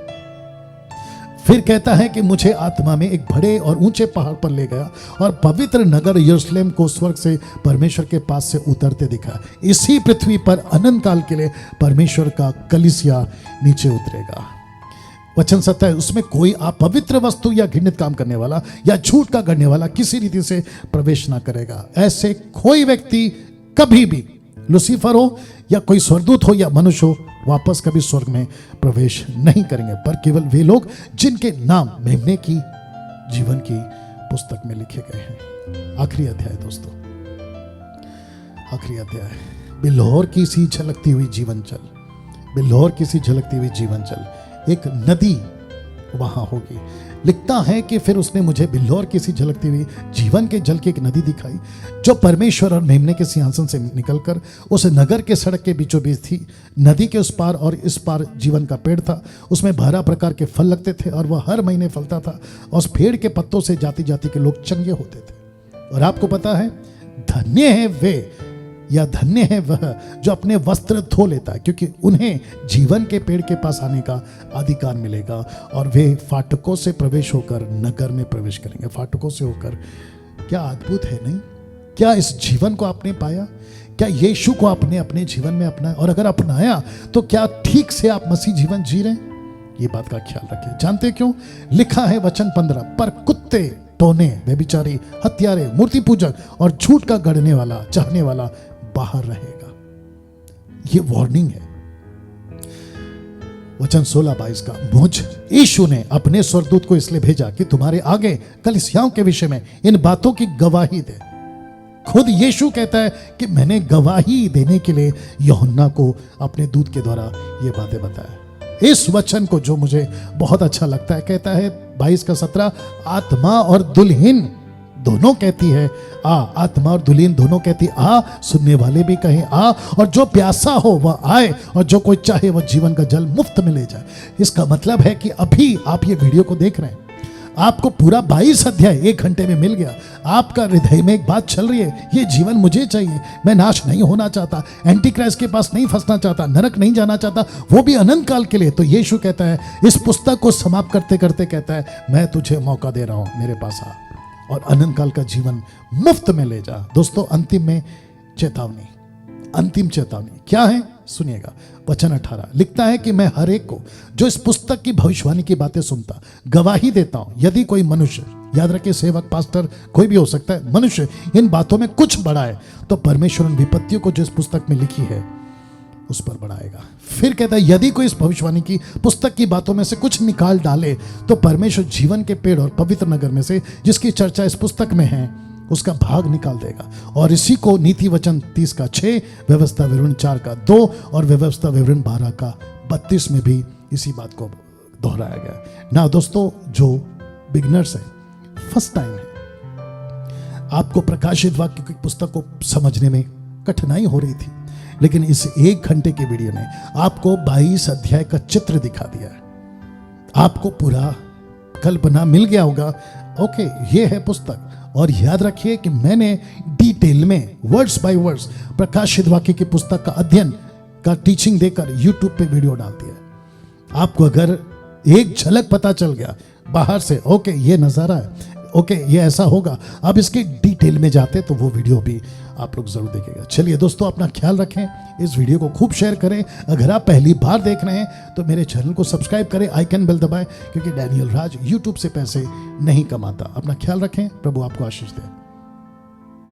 फिर कहता है कि मुझे आत्मा में एक बड़े और ऊंचे पहाड़ पर ले गया और पवित्र नगर यरूशलेम को स्वर्ग से परमेश्वर के पास से उतरते दिखा। इसी पृथ्वी पर अनंत काल के लिए परमेश्वर का कलीसिया नीचे उतरेगा। वचन 27, उसमें कोई अपवित्र वस्तु या घृणित काम करने वाला या झूठ का गढ़ने वाला किसी रीति से प्रवेश ना करेगा। ऐसे कोई व्यक्ति कभी भी, लूसीफर हो या कोई स्वर्गदूत हो या मनुष्य हो, वापस कभी स्वर्ग में प्रवेश नहीं करेंगे, पर केवल वे लोग जिनके नाम मेमने की जीवन की पुस्तक में लिखे गए हैं। आखिरी अध्याय दोस्तों, आखिरी अध्याय, बिल्हौर की सी झलकती हुई जीवन जल, बिल्हौर की सी झलकती हुई जीवन जल, एक नदी वहां होगी। लिखता है कि फिर उसने मुझे बिल्हौर की सी झलकती हुई जीवन के जल की एक नदी दिखाई, जो परमेश्वर और मेमने के सिंहासन से निकलकर उस नगर के सड़क के बीचों बीच थी। नदी के उस पार और इस पार जीवन का पेड़ था, उसमें 12 प्रकार के फल लगते थे और वह हर महीने फलता था, और उस पेड़ के पत्तों से जाति जाति के लोग चंगे होते थे। और आपको पता है, धन्य है वे या धन्य है वह जो अपने वस्त्र धो लेता है, क्योंकि उन्हें जीवन के पेड़ के पास आने का अधिकार मिलेगा और वे फाटकों से प्रवेश होकर नगर में प्रवेश करेंगे। फाटकों से होकर, क्या अद्भुत है नहीं? क्या इस जीवन को आपने पाया? क्या यीशु को आपने अपने जीवन में अपनाया? और अगर अपनाया तो क्या ठीक से आप मसीह जीवन जी रहे हैं? ये बात का ख्याल रखिए। जानते क्यों? लिखा है वचन 15, पर कुत्ते, टोने, व्यभिचारी, हत्यारे, मूर्ति पूजक और झूठ का गढ़ने वाला, चाहने वाला बाहर रहेगा। ये वार्निंग है। वचन 16-22 का, मुझ यीशु ने अपने स्वर्गदूत को इसलिए भेजा कि तुम्हारे आगे कलीसियाओं के विषय में इन बातों की गवाही दे। खुद यीशु कहता है कि मैंने गवाही देने के लिए यूहन्ना को अपने दूत के द्वारा ये बातें बताया। इस वचन को जो मुझे बहुत अच्छा लगता है, कहता है 22-17, आत्मा और दुल्हन दोनों कहती है आ। आत्मा और दुल्हन दोनों कहती आ, सुनने वाले भी कहें आ, और जो प्यासा हो वह आए, और जो कोई चाहे वह जीवन का जल मुफ्त में ले जाए। इसका मतलब है कि अभी आप ये वीडियो को देख रहे हैं, आपको पूरा 22 अध्याय 1 घंटे में मिल गया। आपका हृदय में एक बात चल रही है, ये जीवन मुझे चाहिए, मैं नाश नहीं होना चाहता, एंटी क्राइस्ट के पास नहीं फंसना चाहता, नरक नहीं जाना चाहता, वो भी अनंत काल के लिए। तो यीशु कहता है, इस पुस्तक को समाप्त करते करते कहता है, मैं तुझे मौका दे रहा हूं, मेरे पास आ और अनंत काल का जीवन मुफ्त में ले जा। दोस्तों, अंतिम में चेतावनी, अंतिम चेतावनी क्या है? सुनिएगा। वचन 18 लिखता है कि मैं हर एक को जो इस पुस्तक की भविष्यवाणी की बातें सुनता गवाही देता हूं, यदि कोई मनुष्य, याद रखिए सेवक, पास्टर, कोई भी हो सकता है, मनुष्य इन बातों में कुछ बढ़ाए तो परमेश्वर उन विपत्तियों को जो इस पुस्तक में लिखी है उस पर बढ़ाएगा। फिर कहता है, यदि कोई इस भविष्यवाणी की पुस्तक की बातों में से कुछ निकाल डाले तो परमेश्वर जीवन के पेड़ और पवित्र नगर में से जिसकी चर्चा इस पुस्तक में है उसका भाग निकाल देगा। और इसी को नीति वचन 30:6, व्यवस्था विवरण 4:2 और व्यवस्था विवरण 12:32 में भी इसी बात को दोहराया गया। ना दोस्तों, जो बिगनर्स हैं, फर्स्ट टाइम है, आपको प्रकाशित वाक्य की पुस्तक को समझने में कठिनाई हो रही थी, लेकिन इस 1 घंटे के वीडियो ने आपको 22 अध्याय का चित्र दिखा दिया है। आपको पूरा कल्पना मिल गया होगा, ओके ये है पुस्तक। और याद रखिए कि मैंने डिटेल में वर्ड्स बाय वर्ड्स प्रकाशित वाक्य की पुस्तक का अध्ययन का टीचिंग देकर YouTube पे वीडियो डाल दिया है। आपको अगर एक झलक पता चल गया बाहर से, ओके ये नज़ारा है, ओके ये ऐसा होगा, अब इसके डिटेल में जाते तो वो वीडियो भी आप लोग जरूर देखेगा। चलिए दोस्तों, अपना ख्याल रखें, इस वीडियो को खूब शेयर करें। अगर आप पहली बार देख रहे हैं तो मेरे चैनल को सब्सक्राइब करें, आइकन बेल दबाएं, क्योंकि डैनियल राज यूट्यूब से पैसे नहीं कमाता। अपना ख्याल रखें, प्रभु आपको आशीष दे।